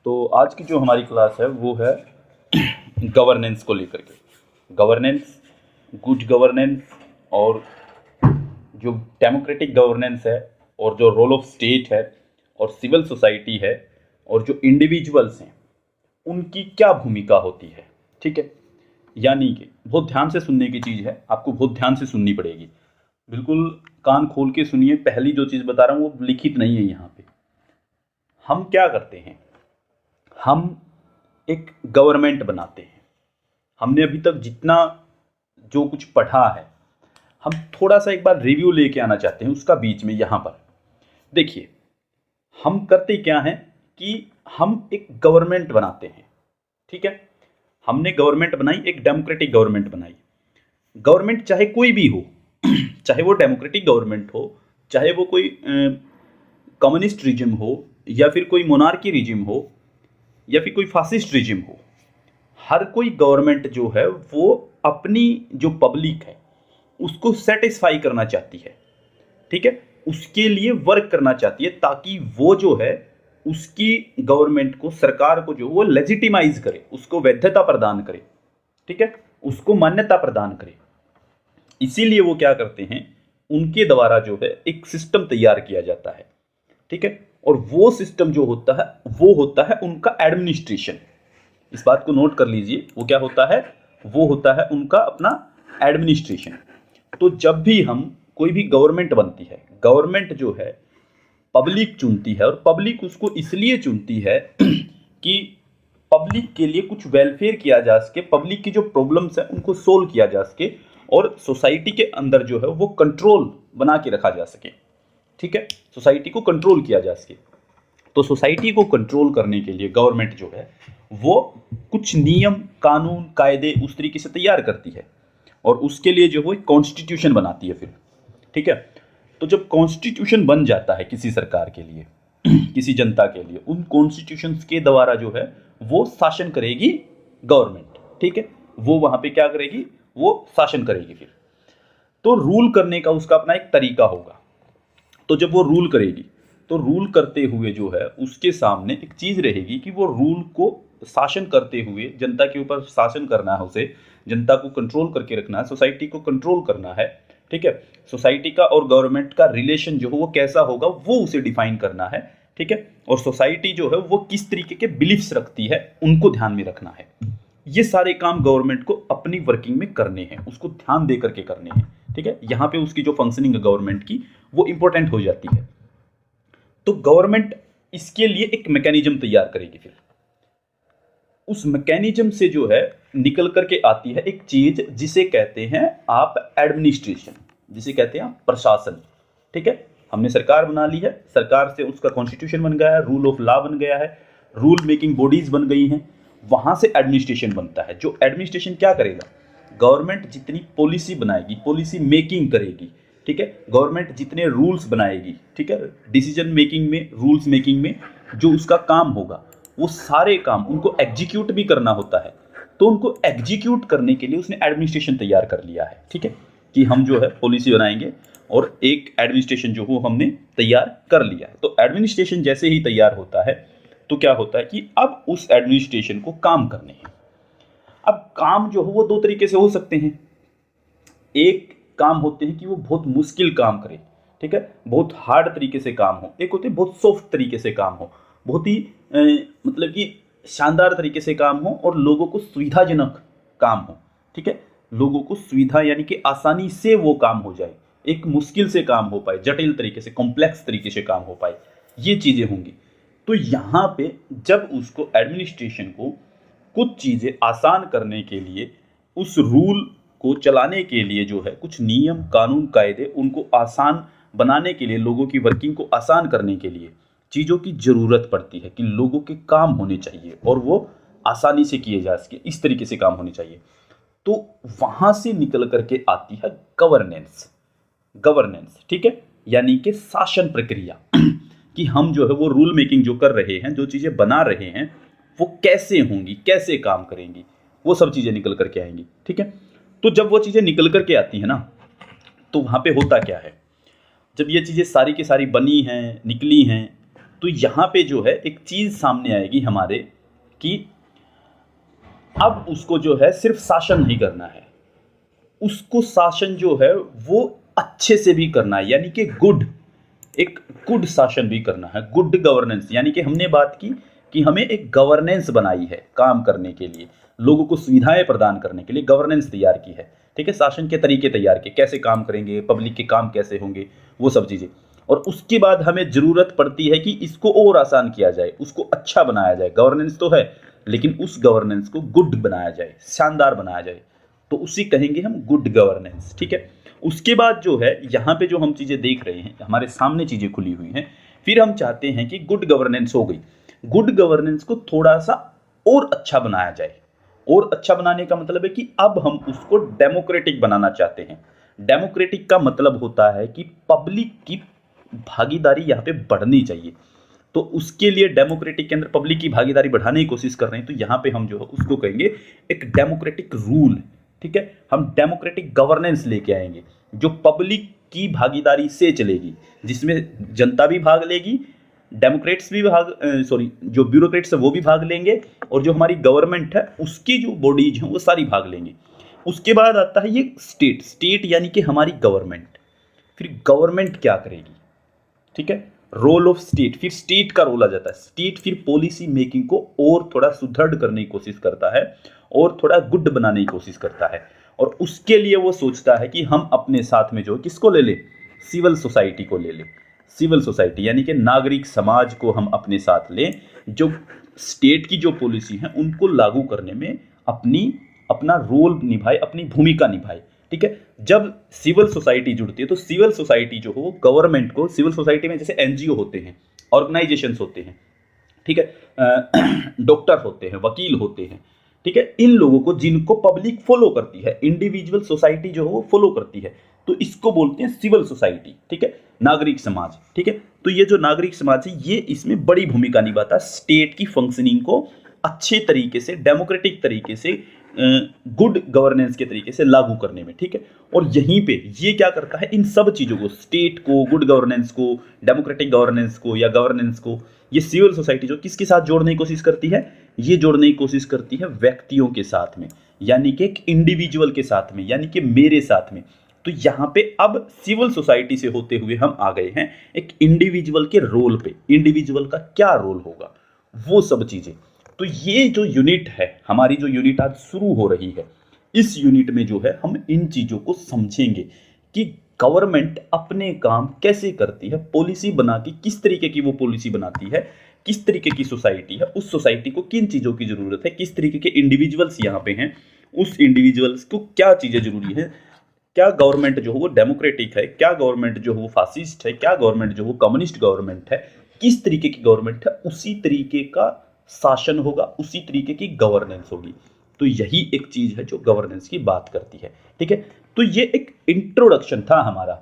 तो आज की जो हमारी क्लास है वो है गवर्नेंस को लेकर के। गवर्नेंस, गुड गवर्नेंस और जो डेमोक्रेटिक गवर्नेंस है और जो रोल ऑफ स्टेट है और सिविल सोसाइटी है और जो इंडिविजुअल्स हैं उनकी क्या भूमिका होती है। ठीक है, यानी कि बहुत ध्यान से सुनने की चीज़ है, आपको बहुत ध्यान से सुननी पड़ेगी। बिल्कुल कान खोल के सुनिए। पहली जो चीज़ बता रहा हूँ वो लिखित नहीं है यहाँ पे। हम क्या करते हैं, हम एक गवर्नमेंट बनाते हैं। हमने अभी तक जितना जो कुछ पढ़ा है हम थोड़ा सा एक बार रिव्यू लेके आना चाहते हैं उसका बीच में। यहाँ पर देखिए, हम करते क्या हैं कि हम एक गवर्नमेंट बनाते हैं। ठीक है, हमने गवर्नमेंट बनाई, एक डेमोक्रेटिक गवर्नमेंट बनाई। गवर्नमेंट चाहे कोई भी हो चाहे वो डेमोक्रेटिक गवर्नमेंट हो, चाहे वो कोई कम्युनिस्ट रिजिम हो, या फिर कोई मोनार्की रिजिम हो, या फिर कोई फासिस्ट रिजिम हो, हर कोई गवर्नमेंट जो है वो अपनी जो पब्लिक है उसको सेटिस्फाई करना चाहती है। ठीक है, उसके लिए वर्क करना चाहती है ताकि वो जो है उसकी गवर्नमेंट को, सरकार को जो वो लेजिटिमाइज करे, उसको वैधता प्रदान करे। ठीक है, उसको मान्यता प्रदान करे। इसीलिए वो क्या करते हैं, उनके द्वारा जो है एक सिस्टम तैयार किया जाता है। ठीक है, और वो सिस्टम जो होता है वो होता है उनका एडमिनिस्ट्रेशन। इस बात को नोट कर लीजिए, वो क्या होता है, वो होता है उनका अपना एडमिनिस्ट्रेशन। तो जब भी हम कोई भी गवर्नमेंट बनती है, गवर्नमेंट जो है पब्लिक चुनती है, और पब्लिक उसको इसलिए चुनती है कि पब्लिक के लिए कुछ वेलफेयर किया जा सके, पब्लिक की जो प्रॉब्लम्स है उनको सोल्व किया जा सके, और सोसाइटी के अंदर जो है वो कंट्रोल बना के रखा जा सके। ठीक है, सोसाइटी को कंट्रोल किया जा सके। तो सोसाइटी को कंट्रोल करने के लिए गवर्नमेंट जो है वो कुछ नियम, कानून, कायदे उस तरीके से तैयार करती है, और उसके लिए जो वो एक कॉन्स्टिट्यूशन बनाती है फिर। ठीक है, तो जब कॉन्स्टिट्यूशन बन जाता है किसी सरकार के लिए, किसी जनता के लिए, उन कॉन्स्टिट्यूशंस के द्वारा जो है वो शासन करेगी गवर्नमेंट। ठीक है, वो वहां पे क्या करेगी, वो शासन करेगी फिर। तो रूल करने का उसका अपना एक तरीका होगा। तो जब वो रूल करेगी तो रूल करते हुए जो है उसके सामने एक चीज रहेगी कि वो रूल को शासन करते हुए जनता के ऊपर शासन करना है, उसे जनता को कंट्रोल करके रखना है, सोसाइटी को कंट्रोल करना है। ठीक है, सोसाइटी का और गवर्नमेंट का रिलेशन जो है वो कैसा होगा वो उसे डिफाइन करना है। ठीक है, और सोसाइटी जो है वो किस तरीके के बिलीफ्स रखती है उनको ध्यान में रखना है। ये सारे काम गवर्नमेंट को अपनी वर्किंग में करने हैं, उसको ध्यान दे करके करने हैं। ठीक है, यहाँ पे उसकी जो फंक्शनिंग है गवर्नमेंट की वो इंपॉर्टेंट हो जाती है। तो गवर्नमेंट इसके लिए एक मैकेनिज्म तैयार करेगी। फिर उस मैकेनिज्म से जो है निकल करके आती है एक चीज जिसे कहते हैं आप एडमिनिस्ट्रेशन, जिसे कहते हैं आप प्रशासन। ठीक है, हमने सरकार बना ली है, सरकार से उसका कॉन्स्टिट्यूशन बन गया है, रूल ऑफ लॉ बन गया है, रूल मेकिंग बॉडीज बन गई हैं, वहां से एडमिनिस्ट्रेशन बनता है। जो एडमिनिस्ट्रेशन क्या करेगा, गवर्नमेंट जितनी पॉलिसी बनाएगी, पॉलिसी मेकिंग करेगी। ठीक है, गवर्नमेंट जितने रूल्स बनाएगी, ठीक है, डिसीजन मेकिंग में, रूल्स मेकिंग में जो उसका काम होगा वो सारे काम उनको एग्जीक्यूट भी करना होता है। तो उनको एग्जीक्यूट करने के लिए उसने एडमिनिस्ट्रेशन तैयार कर लिया है। ठीक है, कि हम जो है पॉलिसी बनाएंगे और एक एडमिनिस्ट्रेशन जो हो हमने तैयार कर लिया है। तो एडमिनिस्ट्रेशन जैसे ही तैयार होता है तो क्या होता है कि अब उस एडमिनिस्ट्रेशन को काम करने हैं। अब काम जो हो वो दो तरीके से हो सकते हैं। एक काम होते हैं कि वो बहुत मुश्किल काम करे, ठीक है, बहुत हार्ड तरीके से काम हो। एक होते हैं बहुत सॉफ्ट तरीके से काम हो, बहुत ही मतलब कि शानदार तरीके से काम हो और लोगों को सुविधाजनक काम हो। ठीक है, लोगों को सुविधा यानी कि आसानी से वो काम हो जाए, एक मुश्किल से काम हो पाए, जटिल तरीके से, कॉम्प्लेक्स तरीके से काम हो पाए, ये चीज़ें होंगी। तो यहाँ पे जब उसको एडमिनिस्ट्रेशन को कुछ चीज़ें आसान करने के लिए, उस रूल को चलाने के लिए जो है कुछ नियम, कानून, कायदे उनको आसान बनाने के लिए, लोगों की वर्किंग को आसान करने के लिए चीज़ों की ज़रूरत पड़ती है कि लोगों के काम होने चाहिए और वो आसानी से किए जा सके, इस तरीके से काम होने चाहिए। तो वहाँ से निकल करके आती है गवर्नेंस। गवर्नेंस, ठीक है, यानी कि शासन प्रक्रिया कि हम जो है वो रूल मेकिंग जो कर रहे हैं, जो चीज़ें बना रहे हैं वो कैसे होंगी, कैसे काम करेंगी, वो सब चीज़ें निकल करके आएंगी। ठीक है, तो जब वो चीज़ें निकल करके आती हैं ना, तो वहाँ पे होता क्या है, जब ये चीज़ें सारी की सारी बनी हैं, निकली हैं, तो यहाँ पे जो है एक चीज सामने आएगी हमारे कि अब उसको जो है सिर्फ शासन नहीं करना है, उसको शासन जो है वो अच्छे से भी करना है, यानी कि एक गुड शासन भी करना है, गुड गवर्नेंस। यानी कि हमने बात की कि हमें एक गवर्नेंस बनाई है काम करने के लिए, लोगों को सुविधाएं प्रदान करने के लिए गवर्नेंस तैयार की है, ठीक है, शासन के तरीके तैयार किए, कैसे काम करेंगे, पब्लिक के काम कैसे होंगे, वो सब चीज़ें। और उसके बाद हमें ज़रूरत पड़ती है कि इसको और आसान किया जाए, उसको अच्छा बनाया जाए। गवर्नेंस तो है, लेकिन उस गवर्नेंस को गुड बनाया जाए, शानदार बनाया जाए, तो उसी कहेंगे हम गुड गवर्नेंस, ठीक है। उसके बाद जो है यहाँ पे जो हम चीज़ें देख रहे हैं, हमारे सामने चीज़ें खुली हुई हैं, फिर हम चाहते हैं कि गुड गवर्नेंस हो गई, गुड गवर्नेंस को थोड़ा सा और अच्छा बनाया जाए। और अच्छा बनाने का मतलब है कि अब हम उसको डेमोक्रेटिक बनाना चाहते हैं। डेमोक्रेटिक का मतलब होता है कि पब्लिक की भागीदारी यहाँ पे बढ़नी चाहिए, तो उसके लिए डेमोक्रेटिक के अंदर पब्लिक की भागीदारी बढ़ाने की कोशिश कर रहे हैं, तो यहाँ पे हम जो है उसको कहेंगे एक डेमोक्रेटिक रूल, ठीक है। हम डेमोक्रेटिक गवर्नेंस लेके आएंगे जो पब्लिक की भागीदारी से चलेगी, जिसमें जनता भी भाग लेगी, डेमोक्रेट्स भी जो ब्यूरोक्रेट्स है वो भी भाग लेंगे, और जो हमारी गवर्नमेंट है उसकी जो बॉडीज हैं वो सारी भाग लेंगे। उसके बाद आता है ये स्टेट यानी कि हमारी गवर्नमेंट। फिर गवर्नमेंट क्या करेगी, ठीक है, रोल ऑफ स्टेट, फिर स्टेट का रोल आ जाता है। स्टेट फिर पॉलिसी मेकिंग को और थोड़ा सुदृढ़ करने की कोशिश करता है और थोड़ा गुड बनाने की कोशिश करता है, और उसके लिए वो सोचता है कि हम अपने साथ में जो किसको ले ले, सिविल सोसाइटी को ले ले। सिविल सोसाइटी यानी कि नागरिक समाज को हम अपने साथ लें, जो स्टेट की जो पॉलिसी है उनको लागू करने में अपना रोल निभाए, अपनी भूमिका निभाए, ठीक है। जब सिविल सोसाइटी जुड़ती है तो सिविल सोसाइटी जो हो गवर्नमेंट को, सिविल सोसाइटी में जैसे एनजीओ होते हैं, ऑर्गेनाइजेशंस होते हैं, ठीक है, डॉक्टर होते हैं, वकील होते हैं, ठीक है, इन लोगों को जिनको पब्लिक फॉलो करती है, इंडिविजुअल सोसाइटी जो है वो फॉलो करती है, तो इसको बोलते हैं सिविल सोसाइटी, ठीक है, नागरिक समाज, ठीक है। तो ये जो नागरिक समाज है ये इसमें बड़ी भूमिका निभाता है स्टेट की फंक्शनिंग को अच्छे तरीके से, डेमोक्रेटिक तरीके से, गुड गवर्नेंस के तरीके से लागू करने में, ठीक है। और यहीं पे ये क्या करता है, इन सब चीज़ों को, स्टेट को, गुड गवर्नेंस को, डेमोक्रेटिक गवर्नेंस को या गवर्नेंस को, ये सिविल सोसाइटी जो किसके साथ जोड़ने की कोशिश करती है, ये जोड़ने की कोशिश करती है व्यक्तियों के साथ में, यानी कि एक इंडिविजुअल के साथ में, यानी कि मेरे साथ में। तो यहाँ पे अब सिविल सोसाइटी से होते हुए हम आ गए हैं एक इंडिविजुअल के रोल पे। इंडिविजुअल का क्या रोल होगा, वो सब चीज़ें। तो ये जो यूनिट है, हमारी जो यूनिट आज शुरू हो रही है, इस यूनिट में जो है हम इन चीज़ों को समझेंगे कि गवर्नमेंट अपने काम कैसे करती है, पॉलिसी बना के किस तरीके की वो पॉलिसी बनाती है, किस तरीके की सोसाइटी है, उस सोसाइटी को किन चीज़ों की ज़रूरत है, किस तरीके के इंडिविजुअल्स यहाँ पे हैं, उस इंडिविजुअल्स को क्या चीज़ें ज़रूरी है, क्या गवर्नमेंट जो है वो डेमोक्रेटिक है, क्या गवर्नमेंट जो है वो फासिस्ट है, क्या गवर्नमेंट जो है वो कम्युनिस्ट गवर्नमेंट है, किस तरीके की गवर्नमेंट है, उसी तरीके का शासन होगा, उसी तरीके की गवर्नेंस होगी। तो यही एक चीज है जो गवर्नेंस की बात करती है, ठीक है। तो ये एक इंट्रोडक्शन था हमारा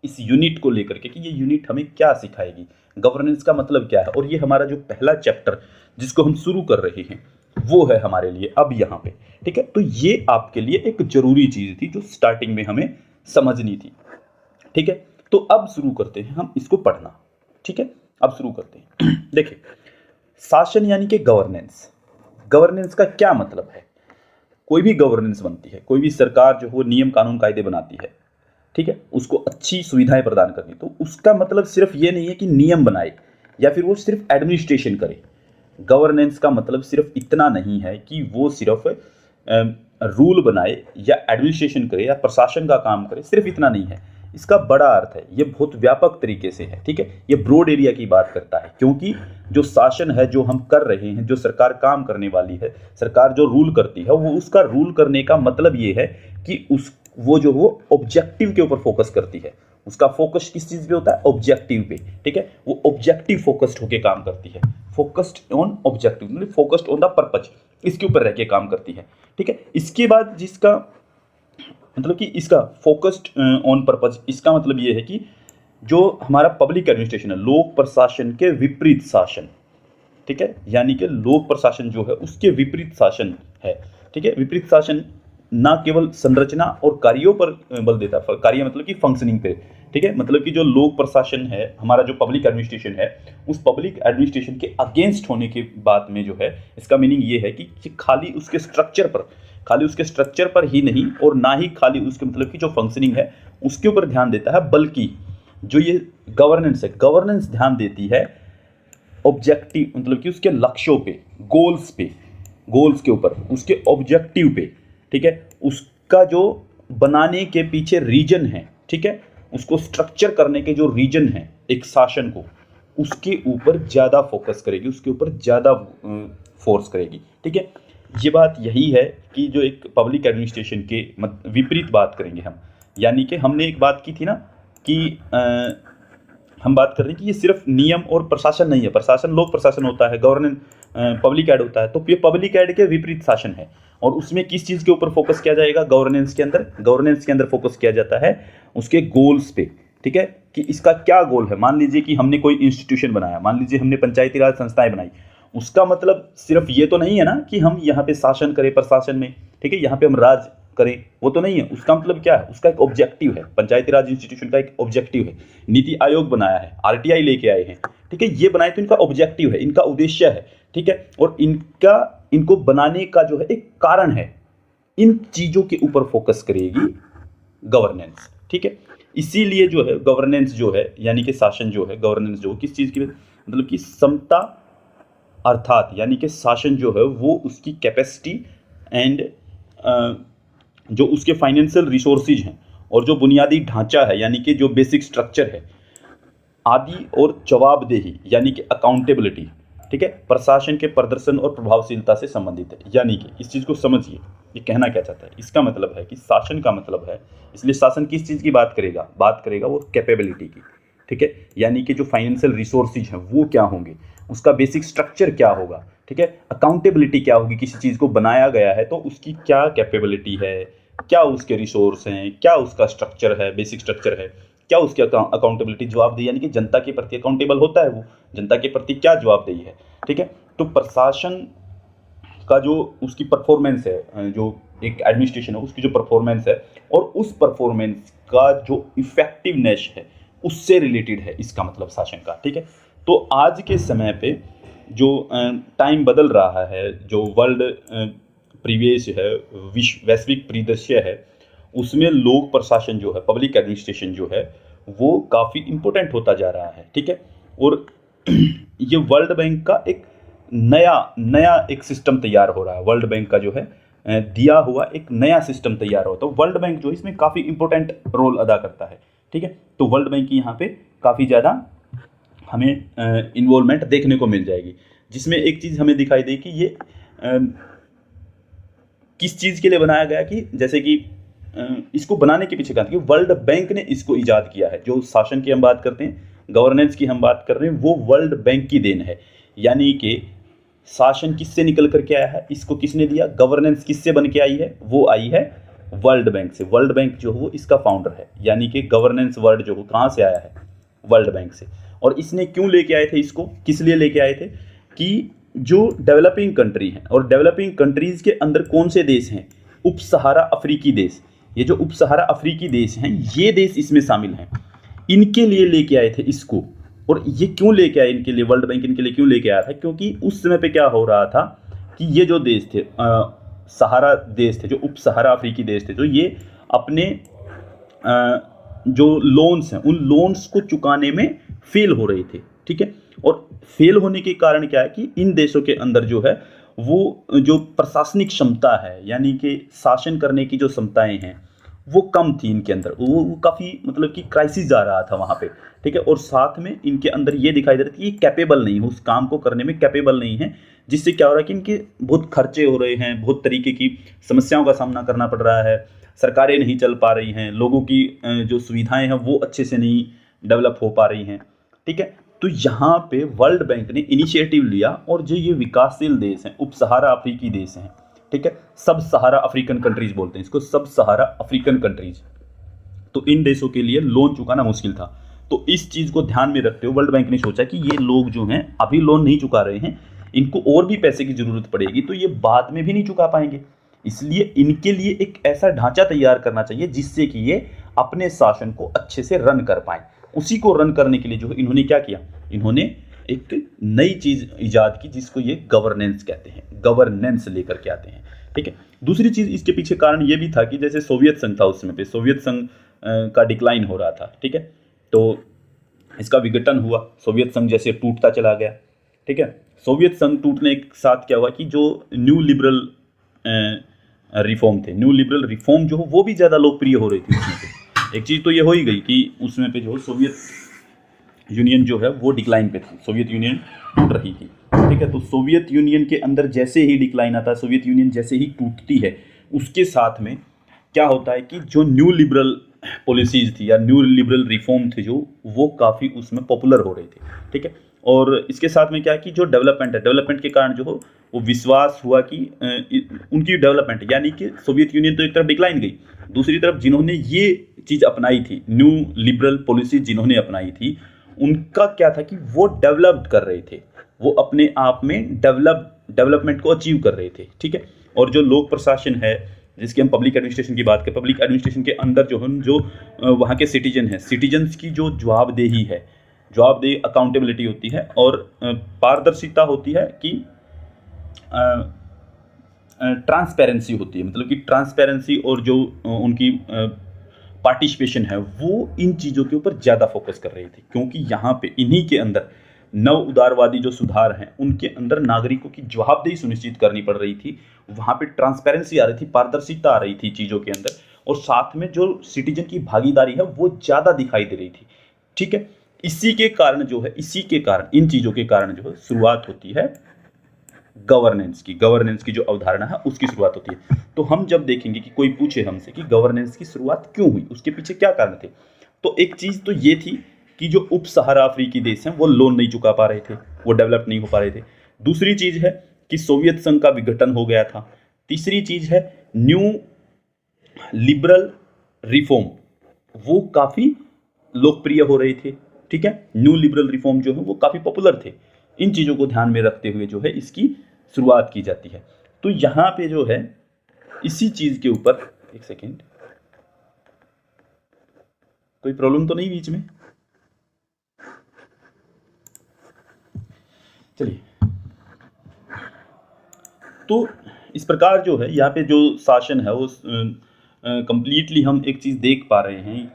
इस यूनिट को लेकर के कि ये यूनिट हमें क्या सिखाएगी, गवर्नेंस का मतलब क्या है, और ये हमारा जो पहला चैप्टर जिसको हम शुरू कर रहे हैं वो है हमारे लिए अब यहाँ पे, ठीक है। तो ये आपके लिए एक जरूरी चीज थी जो स्टार्टिंग में हमें समझनी थी, ठीक है। तो अब शुरू करते हैं हम इसको पढ़ना, ठीक है। अब शुरू करते हैं। देखिए, शासन यानी कि गवर्नेंस, गवर्नेंस का क्या मतलब है। कोई भी गवर्नेंस बनती है, कोई भी सरकार जो वो नियम कानून कायदे बनाती है, ठीक है, उसको अच्छी सुविधाएं प्रदान करनी, तो उसका मतलब सिर्फ ये नहीं है कि नियम बनाए या फिर वो सिर्फ एडमिनिस्ट्रेशन करे। गवर्नेंस का मतलब सिर्फ इतना नहीं है कि वो सिर्फ रूल बनाए या एडमिनिस्ट्रेशन करे या प्रशासन का काम करे, सिर्फ इतना नहीं है। इसका बड़ा अर्थ है, ये बहुत व्यापक तरीके से है, ठीक है। ये ब्रॉड एरिया की बात करता है, क्योंकि जो शासन है जो हम कर रहे हैं, जो सरकार काम करने वाली है, सरकार जो रूल करती है, वो उसका रूल करने का मतलब ये है कि वो जो वो ऑब्जेक्टिव के ऊपर फोकस करती है। उसका फोकस किस चीज़ पे होता है, ऑब्जेक्टिव पे, ठीक है। वो ऑब्जेक्टिव फोकस्ड होकर काम करती है, फोकस्ड ऑन ऑब्जेक्टिव, मतलब फोकस्ड ऑन द पर्पज, इसके ऊपर रह के काम करती है, ठीक है। इसके बाद जिसका मतलब कि इसका फोकस्ड ऑन पर्पज, इसका मतलब ये है कि जो हमारा पब्लिक एडमिनिस्ट्रेशन है, लोक प्रशासन के विपरीत शासन, ठीक है, यानी कि लोक प्रशासन जो है उसके विपरीत शासन है, ठीक है। विपरीत शासन ना केवल संरचना और कार्यों पर बल देता है, कार्य मतलब कि फंक्शनिंग पे, ठीक है, मतलब कि जो लोक प्रशासन है, हमारा जो पब्लिक एडमिनिस्ट्रेशन है, उस पब्लिक एडमिनिस्ट्रेशन के अगेंस्ट होने के बात में जो है इसका मीनिंग ये है कि खाली उसके स्ट्रक्चर पर ही नहीं, और ना ही खाली उसके मतलब कि जो फंक्शनिंग है उसके ऊपर ध्यान देता है, बल्कि जो ये गवर्नेंस है, गवर्नेंस ध्यान देती है ऑब्जेक्टिव, मतलब कि उसके लक्ष्यों पे, गोल्स के ऊपर, उसके ऑब्जेक्टिव पे, ठीक है, उसका जो बनाने के पीछे रीजन है, ठीक है, उसको स्ट्रक्चर करने के जो रीजन है एक शासन को, उसके ऊपर ज़्यादा फोकस करेगी, उसके ऊपर ज़्यादा फोर्स करेगी, ठीक है। ये बात यही है कि जो एक पब्लिक एडमिनिस्ट्रेशन के विपरीत बात करेंगे हम, यानी कि हमने एक बात की थी ना कि हम बात कर रहे हैं कि ये सिर्फ नियम और प्रशासन नहीं है, प्रशासन लोक प्रशासन होता है, गवर्नेंस पब्लिक एड होता है, तो ये पब्लिक एड के विपरीत शासन है। और उसमें किस चीज़ के ऊपर फोकस किया जाएगा? गवर्नेंस के अंदर फोकस किया जाता है उसके गोल्स पे, ठीक है, कि इसका क्या गोल है। मान लीजिए कि हमने कोई इंस्टीट्यूशन बनाया, मान लीजिए हमने पंचायती राज संस्थाएं बनाई, उसका मतलब सिर्फ ये तो नहीं है ना कि हम यहाँ पे शासन करें प्रशासन में, ठीक है, यहाँ पे हम राज करें, वो तो नहीं है। उसका मतलब क्या है? उसका एक ऑब्जेक्टिव है, पंचायती राज इंस्टीट्यूशन का एक ऑब्जेक्टिव है। नीति आयोग बनाया है, आरटीआई लेके आए हैं, ठीक है, ये बनाए तो इनका ऑब्जेक्टिव है, इनका उद्देश्य है, ठीक है, और इनको बनाने का जो है एक कारण है। इन चीजों के ऊपर फोकस करेगी गवर्नेंस, ठीक है। इसीलिए जो है गवर्नेंस जो है, यानी कि शासन जो है, गवर्नेंस जो किस चीज की, मतलब कि समता, अर्थात यानी कि शासन जो है वो उसकी कैपेसिटी एंड जो उसके फाइनेंशियल रिसोर्सेज हैं और जो बुनियादी ढांचा है, यानी कि जो बेसिक स्ट्रक्चर है आदि, और जवाबदेही यानी कि अकाउंटेबिलिटी, ठीक है, प्रशासन के प्रदर्शन और प्रभावशीलता से संबंधित है। यानी कि इस चीज़ को समझिए, ये कहना क्या चाहता है। इसका मतलब है कि शासन का मतलब है, इसलिए शासन किस चीज़ की बात करेगा वो कैपेबिलिटी की, ठीक है, यानी कि जो फाइनेंशियल रिसोर्सेज हैं वो क्या होंगे, उसका बेसिक स्ट्रक्चर क्या होगा, ठीक है, अकाउंटेबिलिटी क्या होगी, किसी चीज़ को बनाया गया है तो उसकी क्या कैपेबिलिटी है, क्या उसके रिसोर्स हैं, क्या उसका स्ट्रक्चर है, बेसिक स्ट्रक्चर है, क्या उसकी अकाउंटेबिलिटी, जवाबदेही, यानी कि जनता के प्रति अकाउंटेबल होता है वो, जनता के प्रति क्या जवाबदेही है, ठीक है। तो प्रशासन का जो उसकी परफॉर्मेंस है, जो एक एडमिनिस्ट्रेशन है उसकी जो परफॉर्मेंस है, और उस परफॉर्मेंस का जो इफेक्टिवनेस है उससे रिलेटेड है इसका मतलब शासन का, ठीक है। तो आज के समय पे जो टाइम बदल रहा है, जो वर्ल्ड परिवेश है, वैश्विक परिदृश्य है, उसमें लोक प्रशासन जो है, पब्लिक एडमिनिस्ट्रेशन जो है वो काफ़ी इम्पोर्टेंट होता जा रहा है, ठीक है। और ये वर्ल्ड बैंक का एक नया एक सिस्टम तैयार हो रहा है, वर्ल्ड बैंक का जो है दिया हुआ एक नया सिस्टम तैयार होता है। तो वर्ल्ड बैंक जो इसमें काफ़ी इंपॉर्टेंट रोल अदा करता है, ठीक है। तो वर्ल्ड बैंक की यहाँ पे काफ़ी ज़्यादा हमें इन्वॉल्वमेंट देखने को मिल जाएगी, जिसमें एक चीज़ हमें दिखाई दे कि ये किस चीज़ के लिए बनाया गया, कि जैसे कि इसको बनाने के पीछे कहा था कि वर्ल्ड बैंक ने इसको ईजाद किया है। जो शासन की हम बात करते हैं, गवर्नेंस की हम बात कर रहे हैं, वो वर्ल्ड बैंक की देन है। यानी कि शासन किससे निकल करके आया है, इसको किसने दिया, गवर्नेंस किससे बन के आई है, वो आई है वर्ल्ड बैंक से। वर्ल्ड बैंक जो है वो इसका फाउंडर है, यानी कि गवर्नेंस वर्ड जो कहाँ से आया है, वर्ल्ड बैंक से। और इसने क्यों लेके आए थे, इसको किस लिए लेके आए थे, कि जो डेवलपिंग कंट्री हैं, और डेवलपिंग कंट्रीज़ के अंदर कौन से देश हैं, उप सहारा अफ्रीकी देश, ये जो उप सहारा अफ्रीकी देश हैं ये देश इसमें शामिल हैं, इनके लिए लेके आए थे इसको। और ये क्यों लेके आए इनके लिए, वर्ल्ड बैंक इनके लिए क्यों लेके आया था, क्योंकि उस समय पे क्या हो रहा था कि ये जो देश थे, सहारा देश थे, जो उप सहारा अफ्रीकी देश थे, जो ये अपने जो लोन्स हैं उन लोन्स को चुकाने में फेल हो रहे थे, ठीक है। और फेल होने के कारण क्या है कि इन देशों के अंदर जो है वो जो प्रशासनिक क्षमता है, यानी कि शासन करने की जो क्षमताएं हैं वो कम थी इनके अंदर, वो काफ़ी मतलब कि क्राइसिस आ रहा था वहाँ पे, ठीक है। और साथ में इनके अंदर ये दिखाई दे रहा था कि ये कैपेबल नहीं है, उस काम को करने में कैपेबल नहीं है, जिससे क्या हो रहा है कि इनके बहुत खर्चे हो रहे हैं, बहुत तरीके की समस्याओं का सामना करना पड़ रहा है, सरकारें नहीं चल पा रही हैं, लोगों की जो सुविधाएं हैं वो अच्छे से नहीं डेवलप हो पा रही हैं, ठीक है। तो यहाँ पे वर्ल्ड बैंक ने इनिशिएटिव लिया, और जो ये विकासशील देश हैं, उप सहारा अफ्रीकी देश हैं, ठीक है, सब सहारा अफ्रीकन कंट्रीज बोलते हैं इसको, सब सहारा अफ्रीकन कंट्रीज, तो इन देशों के लिए लोन चुकाना मुश्किल था। तो इस चीज़ को ध्यान में रखते हुए वर्ल्ड बैंक ने सोचा कि ये लोग जो हैं अभी लोन नहीं चुका रहे हैं, इनको और भी पैसे की ज़रूरत पड़ेगी, तो ये बाद में भी नहीं चुका पाएंगे, इसलिए इनके लिए एक ऐसा ढांचा तैयार करना चाहिए जिससे कि ये अपने शासन को अच्छे से रन कर पाएं। उसी को रन करने के लिए जो है इन्होंने क्या किया, इन्होंने एक नई चीज इजाद की जिसको ये गवर्नेंस कहते हैं, गवर्नेंस लेकर के आते हैं। ठीक है, दूसरी चीज इसके पीछे कारण ये भी था कि जैसे सोवियत संघ था उस समय पे, सोवियत संघ का डिक्लाइन हो रहा था। ठीक है, तो इसका विघटन हुआ, सोवियत संघ जैसे टूटता चला गया। ठीक है, सोवियत संघ टूटने के साथ क्या हुआ कि जो न्यू लिबरल रिफॉर्म थे, न्यू लिबरल रिफॉर्म जो हो वो भी ज़्यादा लोकप्रिय हो रही थी उसमें पे। एक चीज़ तो ये हो ही गई कि उसमें पे जो सोवियत यूनियन जो है वो डिक्लाइन पे थी, सोवियत यूनियन टूट रही थी। ठीक है, तो सोवियत यूनियन के अंदर जैसे ही डिक्लाइन आता है, सोवियत यूनियन जैसे ही टूटती है, उसके साथ में क्या होता है कि जो न्यू लिबरल पॉलिसीज थी या न्यू लिबरल रिफॉर्म थे जो, वो काफ़ी उसमें पॉपुलर हो रहे थे। ठीक है, और इसके साथ में क्या है कि जो डेवलपमेंट है, डेवलपमेंट के कारण जो हो वो विश्वास हुआ कि उनकी डेवलपमेंट, यानी कि सोवियत यूनियन तो एक तरफ डिक्लाइन गई, दूसरी तरफ जिन्होंने ये चीज़ अपनाई थी, न्यू लिबरल पॉलिसी जिन्होंने अपनाई थी, उनका क्या था कि वो डेवलप्ड कर रहे थे, वो अपने आप में डेवलपमेंट को अचीव कर रहे थे। ठीक है, और जो लोक प्रशासन है, जिसकी हम पब्लिक एडमिनिस्ट्रेशन की बात करें, पब्लिक एडमिनिस्ट्रेशन के अंदर जो हम जो वहाँ के सिटीजन हैं, सिटीजन्स की जो जवाबदेही है, जवाबदेही अकाउंटेबिलिटी होती है और पारदर्शिता होती है कि ट्रांसपेरेंसी होती है, मतलब कि ट्रांसपेरेंसी और जो उनकी पार्टिसिपेशन है वो इन चीज़ों के ऊपर ज़्यादा फोकस कर रही थी, क्योंकि यहाँ पे इन्हीं के अंदर नव उदारवादी जो सुधार हैं उनके अंदर नागरिकों की जवाबदेही सुनिश्चित करनी पड़ रही थी। वहाँ पे ट्रांसपेरेंसी आ रही थी, पारदर्शिता आ रही थी चीज़ों के अंदर, और साथ में जो सिटीजन की भागीदारी है वो ज़्यादा दिखाई दे रही थी। ठीक है, इसी के कारण जो है, इसी के कारण, इन चीज़ों के कारण जो है शुरुआत होती है गवर्नेंस की जो अवधारणा है उसकी शुरुआत होती है। तो हम जब देखेंगे कि कोई पूछे हमसे कि गवर्नेंस की शुरुआत क्यों हुई, उसके पीछे क्या कारण थे, तो एक चीज़ तो ये थी कि जो उप सहारा अफ्रीकी देश हैं वो लोन नहीं चुका पा रहे थे, वो डेवलप नहीं हो पा रहे थे। दूसरी चीज़ है कि सोवियत संघ का विघटन हो गया था। तीसरी चीज़ है न्यू लिबरल रिफॉर्म, वो काफ़ी लोकप्रिय हो रहे थे। ठीक है, न्यू लिबरल रिफॉर्म जो है वो काफ़ी पॉपुलर थे। इन चीज़ों को ध्यान में रखते हुए जो है इसकी शुरुआत की जाती है। तो यहाँ पे जो है इसी चीज़ के ऊपर, एक सेकेंड, कोई प्रॉब्लम तो नहीं बीच में? चलिए, तो इस प्रकार जो है यहाँ पे जो शासन है वो कंप्लीटली हम एक चीज़ देख पा रहे हैं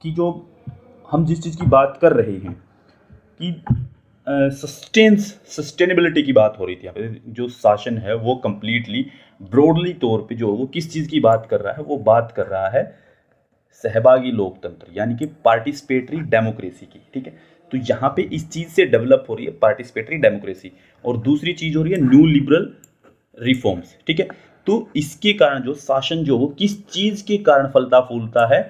कि जो हम जिस चीज़ की बात कर रहे हैं कि सस्टेनेबिलिटी की बात हो रही थी, यहाँ पे जो शासन है वो कंप्लीटली ब्रॉडली तौर पे जो वो किस चीज़ की बात कर रहा है, वो बात कर रहा है सहभागी लोकतंत्र यानी कि पार्टिसिपेटरी डेमोक्रेसी की। ठीक है, तो यहाँ पे इस चीज़ से डेवलप हो रही है पार्टिसिपेटरी डेमोक्रेसी, और दूसरी चीज़ हो रही है न्यू लिबरल रिफॉर्म्स। ठीक है, तो इसके कारण जो शासन जो वो किस चीज़ के कारण फलता फूलता है,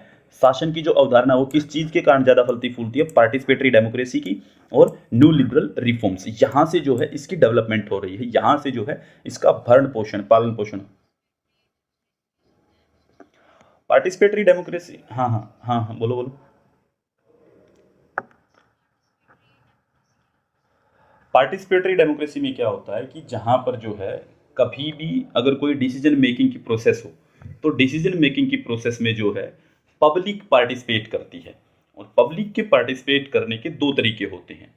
शासन की जो अवधारणा वो किस चीज़ के कारण ज़्यादा फलती फूलती है, पार्टिसिपेटरी डेमोक्रेसी की और न्यू लिबरल रिफॉर्म्स। यहाँ से जो है इसकी डेवलपमेंट हो रही है, यहाँ से जो है इसका भरण पोषण, पालन पोषण। पार्टिसिपेटरी डेमोक्रेसी, हाँ हाँ हाँ हाँ, बोलो बोलो। पार्टिसिपेटरी डेमोक्रेसी में क्या होता है कि जहाँ पर जो है कभी भी अगर कोई डिसीजन मेकिंग की प्रोसेस हो, तो डिसीजन मेकिंग की प्रोसेस में जो है पब्लिक पार्टिसिपेट करती है, और पब्लिक के पार्टिसिपेट करने के दो तरीके होते हैं।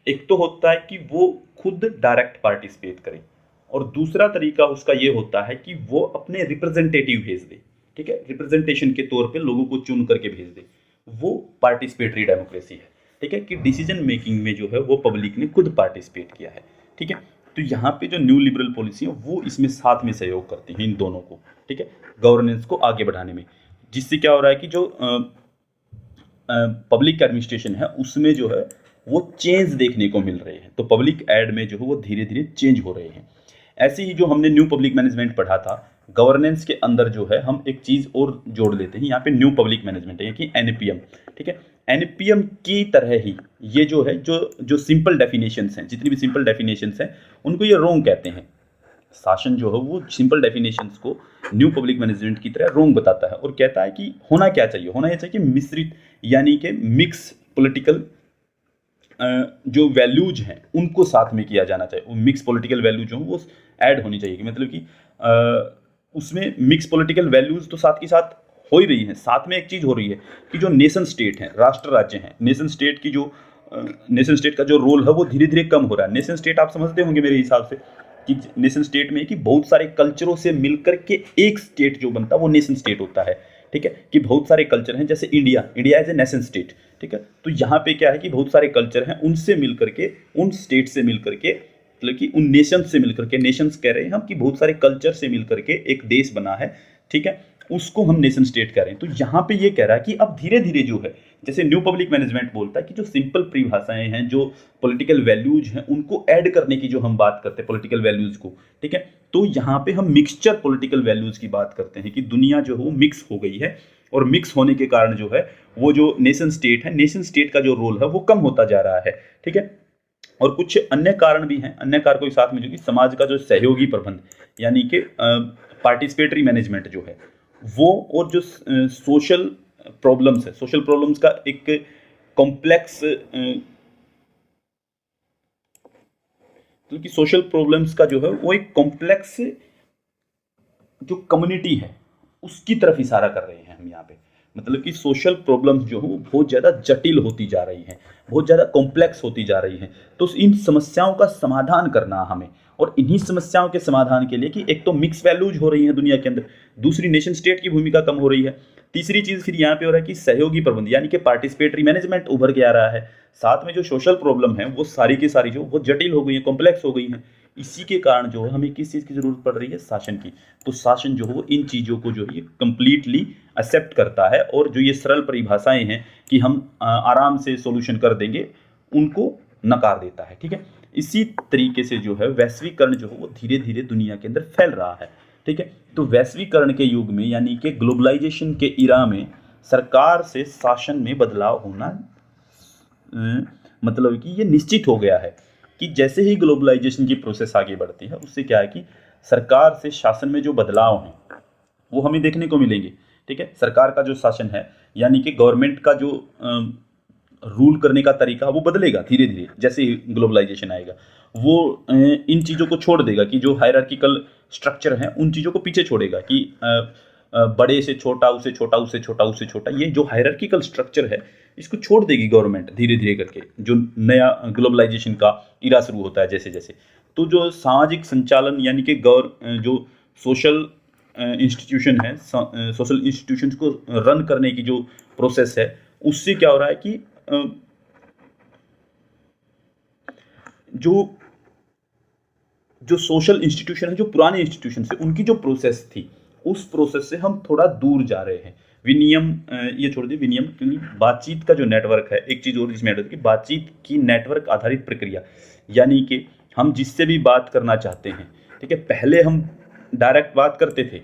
एक तो होता है कि वो खुद डायरेक्ट पार्टिसिपेट करे, और दूसरा तरीका उसका ये होता है कि वो अपने रिप्रेजेंटेटिव भेज दे। ठीक है, रिप्रेजेंटेशन के तौर पे लोगों को चुन करके भेज दे, वो पार्टिसिपेटरी डेमोक्रेसी है। ठीक है, कि डिसीजन मेकिंग में जो है वो पब्लिक ने खुद पार्टिसिपेट किया है। ठीक है, तो यहाँ पे जो न्यू लिबरल पॉलिसी है वो इसमें साथ में सहयोग करती है इन दोनों को। ठीक है, गवर्नेंस को आगे बढ़ाने में, जिससे क्या हो रहा है कि जो पब्लिक एडमिनिस्ट्रेशन है उसमें जो है वो चेंज देखने को मिल रहे हैं। तो पब्लिक एड में जो है वो धीरे धीरे चेंज हो रहे हैं। ऐसे ही जो हमने न्यू पब्लिक मैनेजमेंट पढ़ा था, गवर्नेंस के अंदर जो है हम एक चीज़ और जोड़ लेते हैं यहाँ पे, न्यू पब्लिक मैनेजमेंट है कि एनपीएम। ठीक है, एनपीएम की तरह ही ये जो है जो सिंपल डेफिनेशंस हैं, जितनी भी सिंपल डेफिनेशंस हैं उनको ये रोंग कहते हैं। शासन जो है वो सिंपल डेफिनेशंस को न्यू पब्लिक मैनेजमेंट की तरह रोंग बताता है और कहता है कि होना क्या चाहिए, होना यह चाहिए कि मिश्रित यानी कि मिक्स पॉलिटिकल जो वैल्यूज हैं उनको साथ में किया जाना चाहिए। वो मिक्स पॉलिटिकल वैल्यूज जो वो ऐड होनी चाहिए, कि मतलब कि उसमें मिक्स पॉलिटिकल वैल्यूज तो साथ के साथ हो ही रही हैं, साथ में एक चीज़ हो रही है कि जो नेशन स्टेट हैं, राष्ट्र राज्य हैं, नेशन स्टेट की जो नेशन स्टेट का जो रोल है वो धीरे धीरे कम हो रहा है। नेशन स्टेट आप समझते होंगे मेरे हिसाब से कि नेशन स्टेट में कि बहुत सारे कल्चरों से मिलकर के एक स्टेट जो बनता है वो नेशन स्टेट होता है। ठीक है, कि बहुत सारे कल्चर हैं, जैसे India as a nation state. ठीक है, तो यहाँ पे क्या है कि बहुत सारे कल्चर हैं, उनसे मिलकर के, उन स्टेट से मिलकर के, मतलब कि उन नेशन से मिलकर के, नेशंस कह रहे हैं हम कि बहुत सारे कल्चर से मिलकर के एक देश बना है। ठीक है, उसको हम नेशन स्टेट कह रहे हैं। तो यहाँ पे ये कह रहा है कि अब धीरे धीरे जो है, जैसे न्यू पब्लिक मैनेजमेंट बोलता है कि जो सिंपल परिभाषाएं हैं, जो पॉलिटिकल वैल्यूज हैं, उनको ऐड करने की जो हम बात करते हैं पॉलिटिकल वैल्यूज को। ठीक है, तो यहाँ पे हम मिक्सचर पॉलिटिकल वैल्यूज की बात करते हैं कि दुनिया जो है वो मिक्स हो गई है, और मिक्स होने के कारण जो है वो जो नेशन स्टेट है, नेशन स्टेट का जो रोल है वो कम होता जा रहा है। ठीक है, और कुछ अन्य कारण भी हैं, अन्य कारकों के साथ में जो कि समाज का जो सहयोगी प्रबंध, यानी कि पार्टिसिपेटरी मैनेजमेंट जो है वो, और जो सोशल प्रॉब्लम्स है, सोशल प्रॉब्लम्स का एक कॉम्प्लेक्स, क्योंकि सोशल प्रॉब्लम्स का जो है वो एक कॉम्प्लेक्स जो कम्युनिटी है उसकी तरफ इशारा कर रहे हैं हम यहाँ पे। मतलब कि सोशल प्रॉब्लम्स जो है वो बहुत ज़्यादा जटिल होती जा रही हैं, बहुत ज़्यादा कॉम्प्लेक्स होती जा रही हैं। तो इन समस्याओं का समाधान करना हमें, और इन्हीं समस्याओं के समाधान के लिए कि एक तो मिक्स वैल्यूज हो रही हैं दुनिया के अंदर, दूसरी नेशन स्टेट की भूमिका कम हो रही है, तीसरी चीज़ फिर यहाँ पे हो रहा है कि सहयोगी प्रबंध यानी कि पार्टिसिपेटरी मैनेजमेंट उभर के आ रहा है। साथ में जो सोशल प्रॉब्लम है वो सारी की सारी जो बहुत जटिल हो गई है, कॉम्प्लेक्स हो गई हैं। इसी के कारण जो है हमें किस चीज़ की ज़रूरत पड़ रही है, शासन की। तो शासन जो है वो इन चीज़ों को जो है ये कंप्लीटली एक्सेप्ट करता है, और जो ये सरल परिभाषाएं हैं कि हम आराम से सॉल्यूशन कर देंगे, उनको नकार देता है। ठीक है, इसी तरीके से जो है वैश्वीकरण जो है वो धीरे धीरे दुनिया के अंदर फैल रहा है। ठीक है, तो वैश्वीकरण के युग में, यानी कि ग्लोबलाइजेशन के इरा में, सरकार से शासन में बदलाव होना मतलब कि ये निश्चित हो गया है कि जैसे ही ग्लोबलाइजेशन की प्रोसेस आगे बढ़ती है, उससे क्या है कि सरकार से शासन में जो बदलाव हैं वो हमें देखने को मिलेंगे। ठीक है, सरकार का जो शासन है, यानी कि गवर्नमेंट का जो रूल करने का तरीका वो बदलेगा धीरे धीरे। जैसे ही ग्लोबलाइजेशन आएगा वो इन चीज़ों को छोड़ देगा कि जो हायरार्किकल स्ट्रक्चर है उन चीज़ों को पीछे छोड़ेगा कि बड़े से छोटा, उसे छोटा, उसे छोटा, उसे छोटा, ये जो हायरार्किकल स्ट्रक्चर है इसको छोड़ देगी गवर्नमेंट धीरे धीरे करके, जो नया ग्लोबलाइजेशन का इरा शुरू होता है जैसे जैसे। तो जो सामाजिक संचालन यानी कि जो सोशल इंस्टीट्यूशन है, सोशल इंस्टीट्यूशंस को रन करने की जो प्रोसेस है, उससे क्या हो रहा है कि जो सोशल इंस्टीट्यूशन है, जो पुराने इंस्टीट्यूशन से उनकी जो प्रोसेस थी, उस प्रोसेस से हम थोड़ा दूर जा रहे हैं। विनियम, ये छोड़ दिए विनियम, क्योंकि बातचीत का जो नेटवर्क है, एक चीज़ और जिसमें ऐड होती है कि बातचीत की नेटवर्क आधारित प्रक्रिया, यानी कि हम जिससे भी बात करना चाहते हैं, ठीक है, पहले हम डायरेक्ट बात करते थे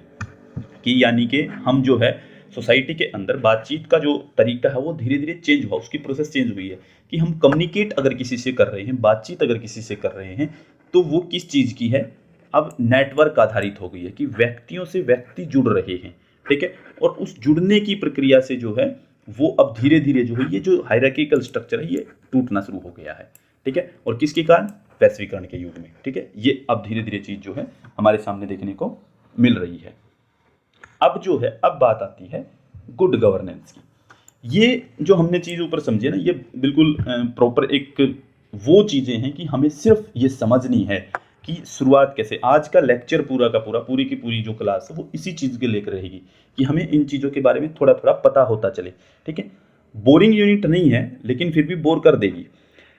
कि यानी कि हम जो है सोसाइटी के अंदर बातचीत का जो तरीका है वो धीरे धीरे चेंज हुआ, उसकी प्रोसेस चेंज हुई है कि हम कम्युनिकेट अगर किसी से कर रहे हैं, बातचीत अगर किसी से कर रहे हैं, तो वो किस चीज़ की है, अब नेटवर्क आधारित हो गई है कि व्यक्तियों से व्यक्ति जुड़ रहे हैं। ठीक है, और उस जुड़ने की प्रक्रिया से जो है वो अब धीरे धीरे जो है ये जो हायरार्किकल स्ट्रक्चर है ये टूटना शुरू हो गया है। ठीक है, और किसके कारण, वैश्वीकरण के युग में। ठीक है, ये अब धीरे धीरे चीज़ जो है हमारे सामने देखने को मिल रही है। अब जो है, अब बात आती है गुड गवर्नेंस की। ये जो हमने चीज़ ऊपर समझी ना, ये बिल्कुल प्रॉपर एक वो चीज़ें हैं कि हमें सिर्फ ये समझनी है कि शुरुआत कैसे। आज का लेक्चर पूरा का पूरा, पूरी की पूरी जो क्लास है वो इसी चीज़ के लेकर रहेगी कि हमें इन चीज़ों के बारे में थोड़ा थोड़ा पता होता चले। ठीक है, बोरिंग यूनिट नहीं है, लेकिन फिर भी बोर कर देगी,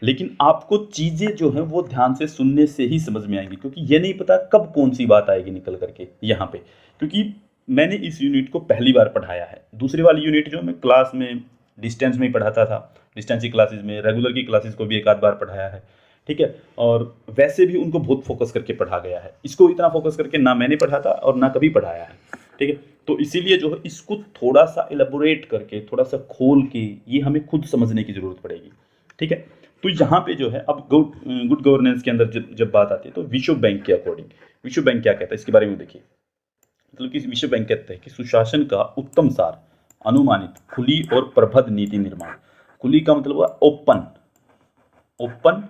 लेकिन आपको चीज़ें जो है वो ध्यान से सुनने से ही समझ में आएंगी, क्योंकि ये नहीं पता कब कौन सी बात आएगी निकल करके यहाँ पे। क्योंकि मैंने इस यूनिट को पहली बार पढ़ाया है, दूसरी वाली यूनिट जो मैं क्लास में डिस्टेंस में ही पढ़ाता था, डिस्टेंस की क्लासेस में, रेगुलर की क्लासेस को भी एक आध बार पढ़ाया है। ठीक है, और वैसे भी उनको बहुत फोकस करके पढ़ा गया है, इसको इतना फोकस करके ना मैंने पढ़ा था और ना कभी पढ़ाया है। ठीक है, तो इसीलिए जो है इसको थोड़ा सा एलेबोरेट करके, थोड़ा सा खोल के ये हमें खुद समझने की ज़रूरत पड़ेगी। ठीक है, तो यहाँ पे जो है अब गुड गवर्नेंस के अंदर जब बात आती है तो विश्व बैंक के अकॉर्डिंग, विश्व बैंक क्या कहता है इसके बारे में देखिए। मतलब कि विश्व बैंक कहता है कि सुशासन का उत्तम सार अनुमानित खुली और प्रबुद्ध नीति निर्माण। खुली का मतलब हुआ open, open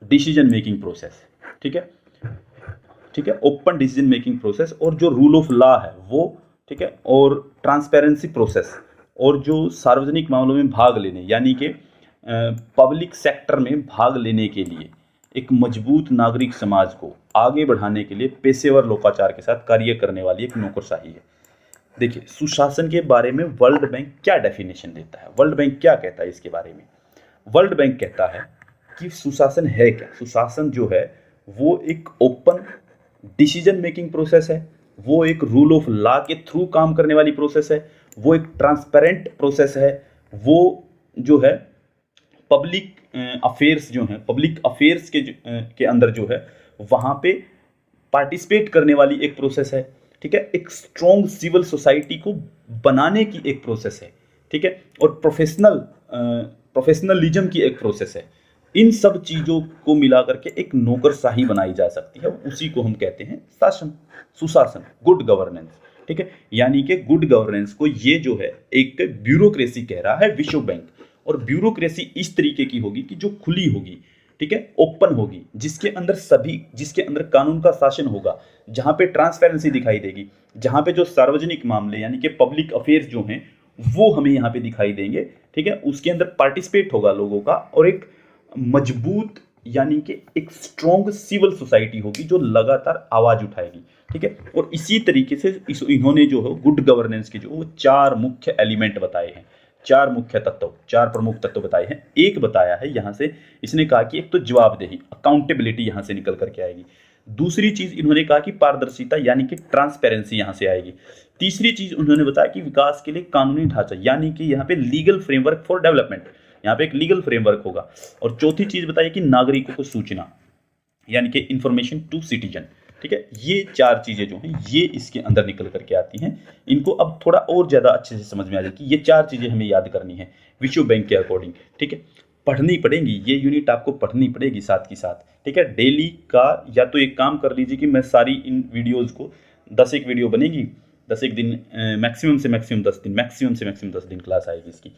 decision making process, ठीक है, ठीक है, ओपन डिसीजन मेकिंग प्रोसेस, और जो रूल ऑफ लॉ है वो, ठीक है, और ट्रांसपेरेंसी प्रोसेस, और जो सार्वजनिक मामलों में भाग लेने यानी कि पब्लिक सेक्टर में भाग लेने के लिए एक मजबूत नागरिक समाज को आगे बढ़ाने के लिए पेशेवर लोकाचार के साथ कार्य करने वाली एक नौकरशाही है। देखिए, सुशासन के बारे में वर्ल्ड बैंक क्या डेफिनेशन देता है, वर्ल्ड बैंक क्या कहता है इसके बारे में। वर्ल्ड बैंक कहता है कि सुशासन है क्या। सुशासन जो है वो एक ओपन डिसीजन मेकिंग प्रोसेस है, वो एक रूल ऑफ लॉ के थ्रू काम करने वाली प्रोसेस है, वो एक ट्रांसपेरेंट प्रोसेस है, वो जो है पब्लिक अफेयर्स जो हैं, पब्लिक अफेयर्स के अंदर जो है वहाँ पे पार्टिसिपेट करने वाली एक प्रोसेस है, ठीक है, एक स्ट्रॉन्ग सिविल सोसाइटी को बनाने की एक प्रोसेस है, ठीक है, और प्रोफेशनलिज्म की एक प्रोसेस है। इन सब चीज़ों को मिला करके एक नौकरशाही बनाई जा सकती है, उसी को हम कहते हैं शासन, सुशासन, गुड गवर्नेंस, ठीक है। यानी कि गुड गवर्नेंस को ये जो है एक ब्यूरोक्रेसी कह रहा है विश्व बैंक, और ब्यूरोक्रेसी इस तरीके की होगी कि जो खुली होगी, ठीक है, ओपन होगी, जिसके अंदर कानून का शासन होगा, जहां पे ट्रांसपेरेंसी दिखाई देगी, जहां पे जो सार्वजनिक मामले यानी कि पब्लिक अफेयर्स जो हैं वो हमें यहाँ पे दिखाई देंगे, ठीक है, उसके अंदर पार्टिसिपेट होगा लोगों का, और एक मजबूत यानी कि एक स्ट्रॉन्ग सिविल सोसाइटी होगी जो लगातार आवाज उठाएगी, ठीक है। और इसी तरीके से इन्होंने जो है गुड गवर्नेंस के जो वो 4 मुख्य एलिमेंट बताए हैं, 4 मुख्य तत्व, 4 प्रमुख तत्व बताए हैं। एक बताया है यहाँ से, इसने कहा कि एक तो जवाबदेही, अकाउंटेबिलिटी यहाँ से निकल करके आएगी। दूसरी चीज इन्होंने कहा कि पारदर्शिता यानी कि ट्रांसपेरेंसी यहाँ से आएगी। तीसरी चीज उन्होंने बताया कि विकास के लिए कानूनी ढांचा यानी कि यहाँ पे लीगल फ्रेमवर्क फॉर डेवलपमेंट, यहाँ पे एक लीगल फ्रेमवर्क होगा। और चौथी चीज बताई कि नागरिकों को सूचना यानी कि इंफॉर्मेशन टू सिटीजन, ठीक है। ये 4 चीजें जो हैं ये इसके अंदर निकल करके आती हैं। इनको अब थोड़ा और ज्यादा अच्छे से समझ में आ जाए कि ये 4 चीजें हमें याद करनी है विश्व बैंक के अकॉर्डिंग, ठीक है। पढ़नी पड़ेगी, ये यूनिट आपको पढ़नी पड़ेगी साथ की साथ, ठीक है। डेली का या तो एक काम कर लीजिए कि मैं सारी इन वीडियोज़ को 10 एक वीडियो बनेगी, 10 एक दिन, मैक्सिमम से मैक्सिमम 10 दिन, मैक्सिमम से मैक्सिमम 10 दिन क्लास आएगी इसकी,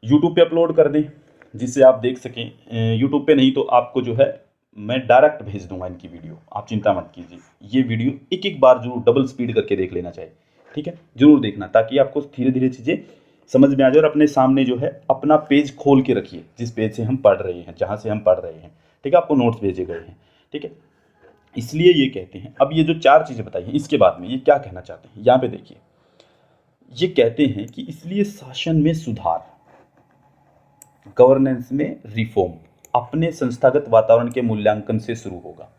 यूट्यूब पे अपलोड कर दें जिससे आप देख सकें। यूट्यूब पे नहीं तो आपको जो है मैं डायरेक्ट भेज दूंगा इनकी वीडियो, आप चिंता मत कीजिए। ये वीडियो एक एक बार जरूर डबल स्पीड करके देख लेना चाहिए, ठीक है, जरूर देखना, ताकि आपको धीरे धीरे चीज़ें समझ में आ जाए। और अपने सामने जो है अपना पेज खोल के रखिए, जिस पेज से हम पढ़ रहे हैं, जहाँ से हम पढ़ रहे हैं, ठीक है, आपको नोट्स भेजे गए हैं, ठीक है। इसलिए ये कहते हैं, अब ये जो 4 चीज़ें बताई हैं इसके बाद में ये क्या कहना चाहते हैं, यहाँ पे देखिए, ये कहते हैं कि इसलिए शासन में सुधार, गवर्नेंस में रिफॉर्म अपने संस्थागत वातावरण के मूल्यांकन से शुरू होगा।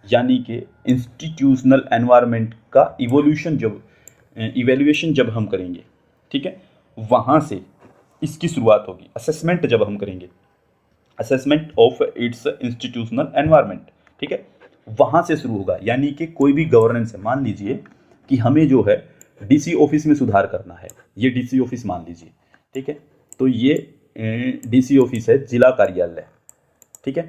यानी कि इंस्टीट्यूशनल एनवायरनमेंट का इवैल्यूएशन जब हम करेंगे, ठीक है, वहाँ से इसकी शुरुआत होगी। असेसमेंट जब हम करेंगे, assessment of its institutional environment, ठीक है, वहाँ से शुरू होगा। यानी कि कोई भी गवर्नेंस है, मान लीजिए कि हमें जो है डीसी ऑफिस में सुधार करना है, ये डीसी ऑफिस मान लीजिए, ठीक है, तो ये डीसी ऑफिस है, जिला कार्यालय, ठीक है,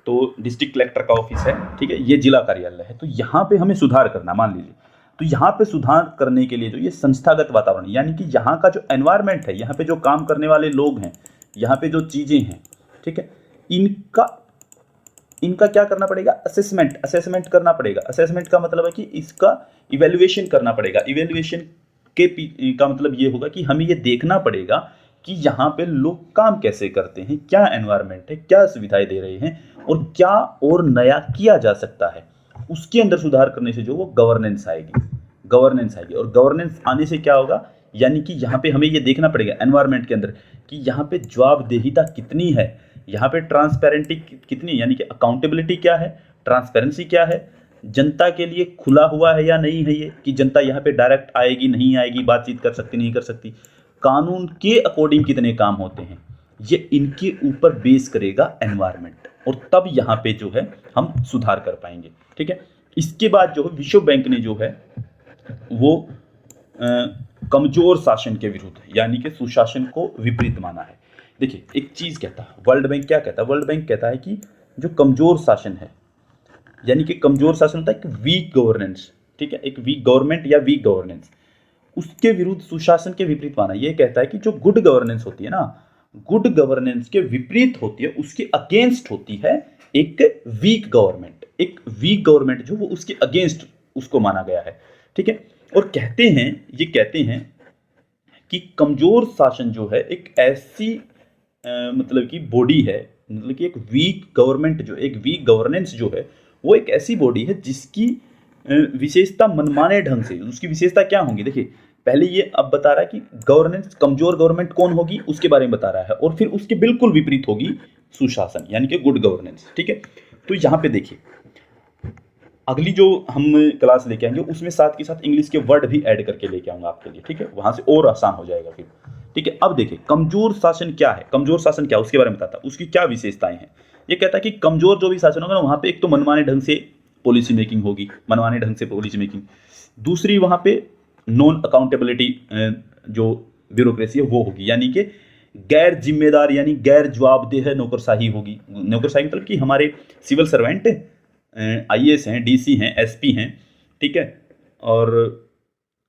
तो डिस्ट्रिक्ट कलेक्टर का ऑफिस है, ठीक है, ये जिला कार्यालय है। तो यहाँ पे हमें सुधार करना, मान लीजिए, तो यहाँ पे सुधार करने के लिए जो ये संस्थागत वातावरण यानी कि यहाँ का जो एनवायरनमेंट है, यहाँ पे जो काम करने वाले लोग हैं, यहाँ पे जो चीज़ें हैं, ठीक है, इनका क्या करना पड़ेगा, असेसमेंट करना पड़ेगा। असेसमेंट का मतलब है कि इसका इवैल्यूएशन करना पड़ेगा। इवैल्यूएशन का मतलब ये होगा कि हमें ये देखना पड़ेगा कि यहाँ पे लोग काम कैसे करते हैं, क्या एनवायरनमेंट है, क्या सुविधाएं दे रहे हैं, और क्या और नया किया जा सकता है। उसके अंदर सुधार करने से जो वो गवर्नेंस आएगी, और गवर्नेंस आने से क्या होगा, यानी कि यहाँ पे हमें ये देखना पड़ेगा एनवायरनमेंट के अंदर कि यहाँ पे जवाबदेहिता कितनी है, यहाँ पे ट्रांसपेरेंटी कितनी, यानी कि अकाउंटेबिलिटी क्या है, ट्रांसपेरेंसी क्या है, जनता के लिए खुला हुआ है या नहीं है ये, कि जनता यहाँ पे डायरेक्ट आएगी नहीं आएगी, बातचीत कर सकती नहीं कर सकती, कानून के अकॉर्डिंग कितने काम होते हैं, ये इनके ऊपर बेस करेगा एनवायरनमेंट, और तब यहाँ पे जो है हम सुधार कर पाएंगे, ठीक है। इसके बाद जो है विश्व बैंक ने जो है वो कमजोर शासन के विरुद्ध यानी कि सुशासन को विपरीत माना है। देखिए, एक चीज़ कहता है वर्ल्ड बैंक, क्या कहता है वर्ल्ड बैंक, कहता है कि जो कमजोर शासन है, यानी कि कमजोर शासन होता है एक वीक गवर्नेंस, ठीक है, एक वीक गवर्नमेंट या वीक गवर्नेंस, उसके विरुद्ध सुशासन के विपरीत माना। ये कहता है कि जो गुड गवर्नेंस होती है ना, गुड गवर्नेंस के विपरीत होती है, उसके अगेंस्ट होती है एक वीक गवर्नमेंट। एक वीक गवर्नमेंट जो वो उसके अगेंस्ट उसको माना गया है, ठीक है। और कहते हैं, ये कहते हैं कि कमजोर शासन जो है एक ऐसी मतलब कि बॉडी है, मतलब कि एक वीक गवर्नमेंट जो, एक वीक गवर्नेंस जो है वो एक ऐसी बॉडी है जिसकी विशेषता मनमाने ढंग से, उसकी विशेषता क्या होंगी, देखिए पहले ये अब बता रहा है कि गवर्नेंस, कमजोर गवर्नमेंट कौन होगी उसके बारे में बता रहा है, और फिर उसके बिल्कुल विपरीत होगी सुशासन यानी कि गुड गवर्नेंस, ठीक है। तो यहाँ पे देखिए अगली जो हम क्लास लेके आएंगे उसमें साथ के साथ इंग्लिश के वर्ड भी ऐड करके लेके आऊंगा आपके लिए, ठीक है, वहां से और आसान हो जाएगा फिर, ठीक है। अब देखिए कमजोर शासन क्या है, कमजोर शासन क्या है उसके बारे में बताता है, उसकी क्या विशेषताएं हैं। ये कहता है कि कमजोर जो भी शासन होगा ना वहां पे एक तो मनमाने ढंग से पॉलिसी मेकिंग होगी, मनमाने ढंग से पॉलिसी मेकिंग। दूसरी वहां पे नॉन अकाउंटेबिलिटी जो ब्यूरोक्रेसी है वो होगी, यानी कि गैर जिम्मेदार यानी गैर जवाबदेह नौकरशाही होगी। नौकरशाही मतलब कि हमारे सिविल सर्वेंट आईएएस हैं, डीसी हैं, एसपी हैं, ठीक है, और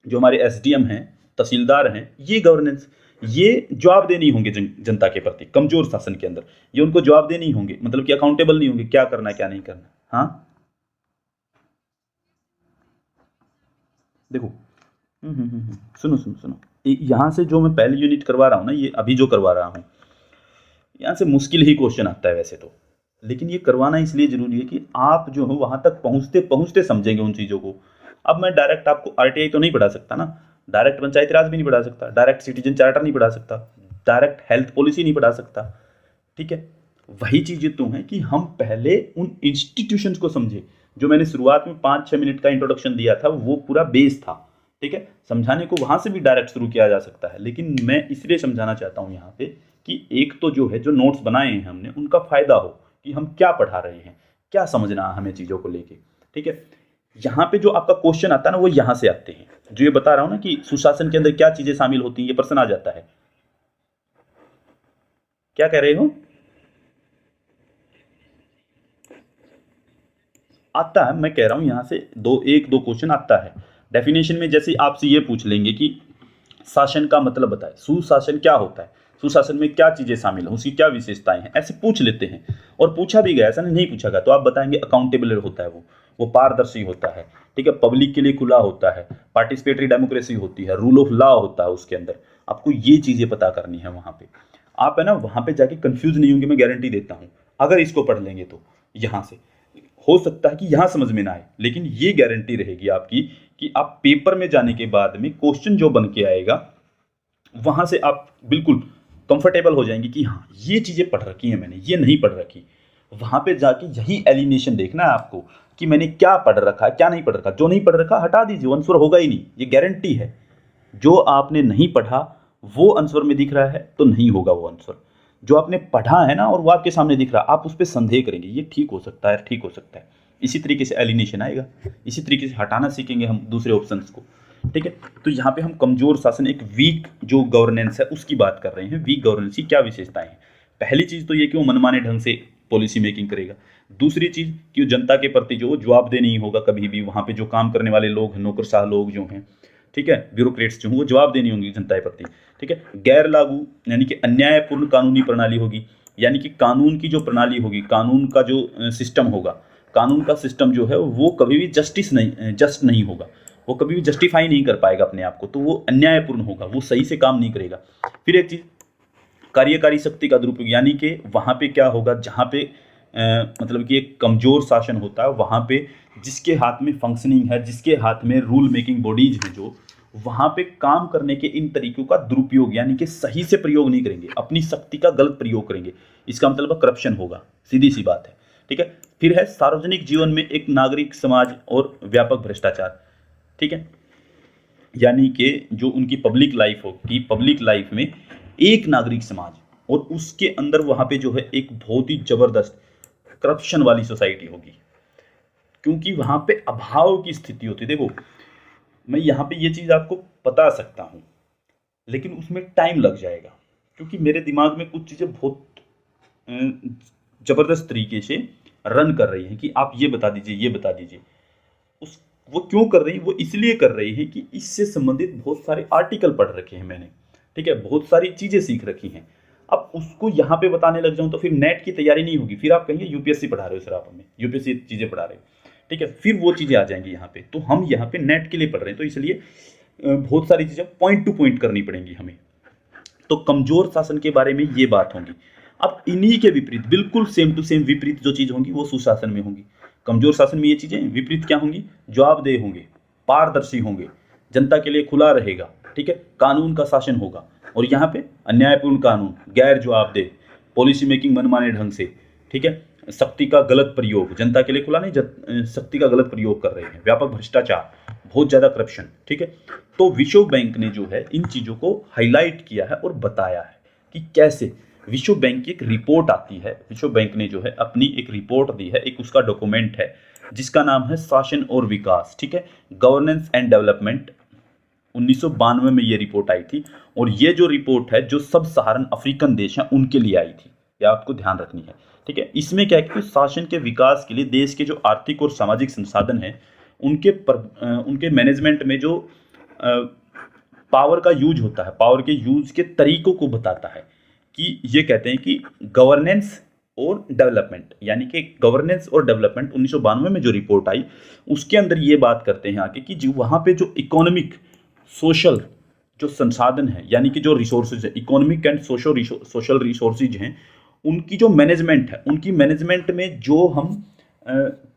जो हमारे एसडीएम हैं, तहसीलदार हैं, ये गवर्नेंस, ये जवाबदेह नहीं होंगे जनता के प्रति कमजोर शासन के अंदर, ये उनको जवाबदेह नहीं होंगे, मतलब कि अकाउंटेबल नहीं होंगे, क्या करना क्या नहीं करना। हाँ देखो सुनो सुनो सुनो, यहाँ से जो मैं पहली यूनिट करवा रहा हूँ ना, ये अभी जो करवा रहा हूँ, यहाँ से मुश्किल ही क्वेश्चन आता है वैसे तो, लेकिन ये करवाना इसलिए जरूरी है कि आप जो हो वहां तक पहुंचते पहुंचते समझेंगे उन चीज़ों को। अब मैं डायरेक्ट आपको आरटीआई तो नहीं पढ़ा सकता ना, डायरेक्ट पंचायती राज भी नहीं पढ़ा सकता, डायरेक्ट सिटीजन चार्टर नहीं पढ़ा सकता, डायरेक्ट हेल्थ पॉलिसी नहीं पढ़ा सकता, ठीक है। वही चीज़ें तो हैं कि हम पहले उन इंस्टीट्यूशंस को समझे, जो मैंने शुरुआत में 5-6 मिनट का इंट्रोडक्शन दिया था वो पूरा बेस था, ठीक है। समझाने को वहां से भी डायरेक्ट शुरू किया जा सकता है, लेकिन मैं इसलिए समझाना चाहता हूँ यहाँ पे कि एक तो जो है जो नोट्स बनाए हैं हमने उनका फायदा हो कि हम क्या पढ़ा रहे हैं, क्या समझना है हमें चीज़ों को लेके, ठीक है। यहाँ पे जो आपका क्वेश्चन आता है ना वो यहाँ से आते हैं, जो ये बता रहा हूँ ना कि सुशासन के अंदर क्या चीज़ें शामिल होती हैं, ये प्रश्न आ जाता है। क्या कह रहे हो? आता है, मैं कह रहा हूँ यहाँ से एक दो क्वेश्चन आता है डेफिनेशन में। जैसे आपसे ये पूछ लेंगे कि शासन का मतलब बताए, सुशासन क्या होता है, सुशासन में क्या चीजें शामिल हैं, उसकी क्या विशेषताएं हैं, ऐसे पूछ लेते हैं। और पूछा भी गया, ऐसा नहीं पूछा गया तो आप बताएंगे अकाउंटेबल होता है, वो पारदर्शी होता है, ठीक है, पब्लिक के लिए खुला होता है, पार्टिसिपेटरी डेमोक्रेसी होती है, रूल ऑफ लॉ होता है उसके अंदर। आपको ये चीजें पता करनी है वहां पे, आप है ना वहां पे जाके कंफ्यूज नहीं होंगे, मैं गारंटी देता हूं। अगर इसको पढ़ लेंगे तो यहाँ से हो सकता है कि यहाँ समझ में ना आए, लेकिन ये गारंटी रहेगी आपकी कि आप पेपर में जाने के बाद में क्वेश्चन जो बन के आएगा वहां से आप बिल्कुल कंफर्टेबल हो जाएंगे कि हाँ ये चीजें पढ़ रखी हैं मैंने, ये नहीं पढ़ रखी। वहां पे जाके यही एलिमिनेशन देखना है आपको कि मैंने क्या पढ़ रखा है क्या नहीं पढ़ रखा। जो नहीं पढ़ रखा हटा दीजिए, आंसर होगा ही नहीं, ये गारंटी है। जो आपने नहीं पढ़ा वो आंसर में दिख रहा है तो नहीं होगा वो आंसर। जो आपने पढ़ा है ना और वो आपके सामने दिख रहा है, आप उस पर संदेह करेंगे, ये ठीक हो सकता है, ठीक हो सकता है। इसी तरीके से एलिमिनेशन आएगा, इसी तरीके से हटाना सीखेंगे हम दूसरे ऑप्शंस को, ठीक है। तो यहाँ पे हम कमजोर शासन, एक वीक जो गवर्नेंस है उसकी बात कर रहे हैं। वीक गवर्नेंस की क्या विशेषताएं हैं? पहली चीज तो ये कि वो मनमाने ढंग से पॉलिसी मेकिंग करेगा। दूसरी चीज कि वो जनता के प्रति जो जवाबदेह नहीं होगा कभी भी। वहां पे जो काम करने वाले लोग हैं, नौकरशाह लोग जो हैं, ठीक है, ब्यूरोक्रेट्स जो हैं, वो जवाबदेह नहीं होंगी जनता के प्रति, ठीक है। गैर लागू यानी कि अन्यायपूर्ण कानूनी प्रणाली होगी, यानी कि कानून की जो प्रणाली होगी, कानून का जो सिस्टम होगा, कानून का सिस्टम जो है वो कभी भी जस्ट नहीं होगा, वो कभी भी जस्टिफाई नहीं कर पाएगा अपने आप को, तो वो अन्यायपूर्ण होगा, वो सही से काम नहीं करेगा। फिर एक चीज कार्यकारी शक्ति का दुरुपयोग, यानी कि वहां पे क्या होगा, जहां पे मतलब कि एक कमजोर शासन होता है, वहां पे जिसके हाथ में फंक्शनिंग है, जिसके हाथ में रूल मेकिंग बॉडीज हैं, जो वहां पे काम करने के इन तरीकों का दुरुपयोग यानी कि सही से प्रयोग नहीं करेंगे, अपनी शक्ति का गलत प्रयोग करेंगे, इसका मतलब करप्शन होगा, सीधी सी बात है, ठीक है। फिर है सार्वजनिक जीवन में एक नागरिक समाज और व्यापक भ्रष्टाचार, ठीक है, यानी कि जो उनकी पब्लिक लाइफ होगी, पब्लिक लाइफ में एक नागरिक समाज और उसके अंदर वहां पे जो है एक बहुत ही जबरदस्त करप्शन वाली सोसाइटी होगी, क्योंकि वहां पे अभाव की स्थिति होती है। देखो मैं यहाँ पे ये चीज आपको बता सकता हूँ, लेकिन उसमें टाइम लग जाएगा, क्योंकि मेरे दिमाग में कुछ चीजें बहुत जबरदस्त तरीके से रन कर रही हैं कि आप ये बता दीजिए, ये बता दीजिए। उस वो क्यों कर रही है? वो इसलिए कर रही है कि इससे संबंधित बहुत सारे आर्टिकल पढ़ रखे हैं मैंने, ठीक है, बहुत सारी चीजें सीख रखी हैं। अब उसको यहाँ पे बताने लग जाऊँ तो फिर नेट की तैयारी नहीं होगी, फिर आप कहेंगे यूपीएससी पढ़ा रहे हो सर, आप हमें यूपीएससी चीज़ें पढ़ा रहे हो, ठीक है, फिर वो चीज़ें आ जाएंगी यहाँ पे। तो हम यहाँ पे नेट के लिए पढ़ रहे हैं, तो इसलिए बहुत सारी चीज़ें पॉइंट टू पॉइंट करनी पड़ेंगी हमें। तो कमजोर शासन के बारे में ये बात होगी। अब इन्हीं के विपरीत, बिल्कुल सेम टू सेम विपरीत जो चीज़ होंगी वो सुशासन में होंगी। कमजोर शासन में ये चीज़ें विपरीत क्या होंगी, जवाबदेह होंगे, पारदर्शी होंगे, जनता के लिए खुला रहेगा, ठीक है, कानून का शासन होगा। और यहाँ पे अन्यायपूर्ण कानून, गैर जवाबदेह, पॉलिसी मेकिंग मनमाने ढंग से, ठीक है, शक्ति का गलत प्रयोग, जनता के लिए खुला नहीं, शक्ति का गलत प्रयोग कर रहे हैं, व्यापक भ्रष्टाचार, बहुत ज़्यादा करप्शन, ठीक है। तो विश्व बैंक ने जो है इन चीज़ों को हाईलाइट किया है और बताया है कि कैसे। विश्व बैंक की एक रिपोर्ट आती है, विश्व बैंक ने जो है अपनी एक रिपोर्ट दी है, एक उसका डॉक्यूमेंट है जिसका नाम है शासन और विकास, ठीक है, गवर्नेंस एंड डेवलपमेंट। 1992 में ये रिपोर्ट आई थी, और ये जो रिपोर्ट है जो सब सहारन अफ्रीकन देश हैं उनके लिए आई थी, यह आपको ध्यान रखनी है, ठीक है। इसमें क्या है कि शासन के विकास के लिए देश के जो आर्थिक और सामाजिक संसाधन हैं उनके मैनेजमेंट में जो पावर का यूज होता है, पावर के यूज के तरीकों को बताता है। कि ये कहते हैं कि गवर्नेंस और डेवलपमेंट, यानी कि गवर्नेंस और डेवलपमेंट 1992 में जो रिपोर्ट आई उसके अंदर ये बात करते हैं आगे कि जो वहाँ पे जो इकोनॉमिक सोशल जो संसाधन है, यानी कि जो रिसोर्सेज है, इकोनॉमिक एंड सोशल रिसोर्सेज हैं, उनकी जो मैनेजमेंट है, उनकी मैनेजमेंट में जो हम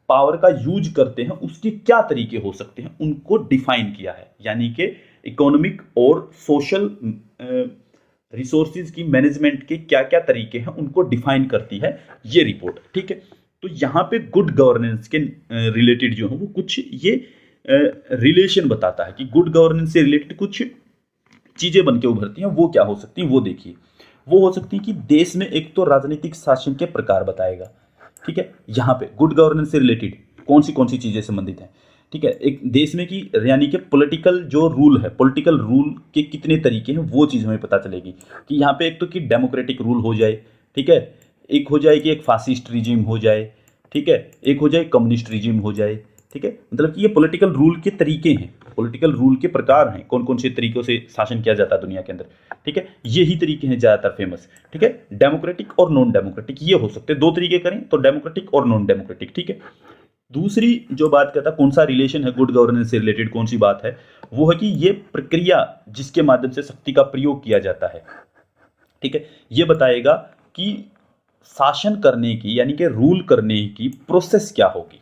पावर का यूज करते हैं उसके क्या तरीके हो सकते हैं उनको डिफाइन किया है। यानी कि इकोनॉमिक और सोशल रिसोर्सेज की मैनेजमेंट के क्या क्या तरीके हैं उनको डिफाइन करती है ये रिपोर्ट, ठीक है। तो यहाँ पे गुड गवर्नेंस के रिलेटेड जो है वो कुछ ये रिलेशन बताता है कि गुड गवर्नेंस से रिलेटेड कुछ चीजें बन के उभरती हैं, वो क्या हो सकती हैं वो देखिए। वो हो सकती है कि देश में एक तो राजनीतिक शासन के प्रकार बताएगा, ठीक है, यहाँ पे गुड गवर्नेंस से रिलेटेड कौन सी चीजें संबंधित हैं, ठीक है, एक देश में की यानी कि पॉलिटिकल जो रूल है, पॉलिटिकल रूल के कितने तरीके हैं वो चीज़ हमें पता चलेगी। कि यहाँ पे एक तो कि डेमोक्रेटिक रूल हो जाए, ठीक है, एक हो जाए कि एक फासिस्ट रिजिम हो जाए, ठीक है, एक हो जाए कम्युनिस्ट रिजिम हो जाए, ठीक है। मतलब कि ये पॉलिटिकल रूल के तरीके हैं, पॉलिटिकल रूल के प्रकार हैं, कौन कौन से तरीकों से शासन किया जाता है दुनिया के अंदर, ठीक है, यही तरीके हैं ज़्यादातर फेमस, ठीक है। डेमोक्रेटिक और नॉन डेमोक्रेटिक ये हो सकते हैं, दो तरीके करें तो डेमोक्रेटिक और नॉन डेमोक्रेटिक, ठीक है। दूसरी जो बात कहता है कौन सा रिलेशन है गुड गवर्नेंस से रिलेटेड, कौन सी बात है, वो है कि ये प्रक्रिया जिसके माध्यम से शक्ति का प्रयोग किया जाता है, ठीक है, ये बताएगा कि शासन करने की यानी कि रूल करने की प्रोसेस क्या होगी,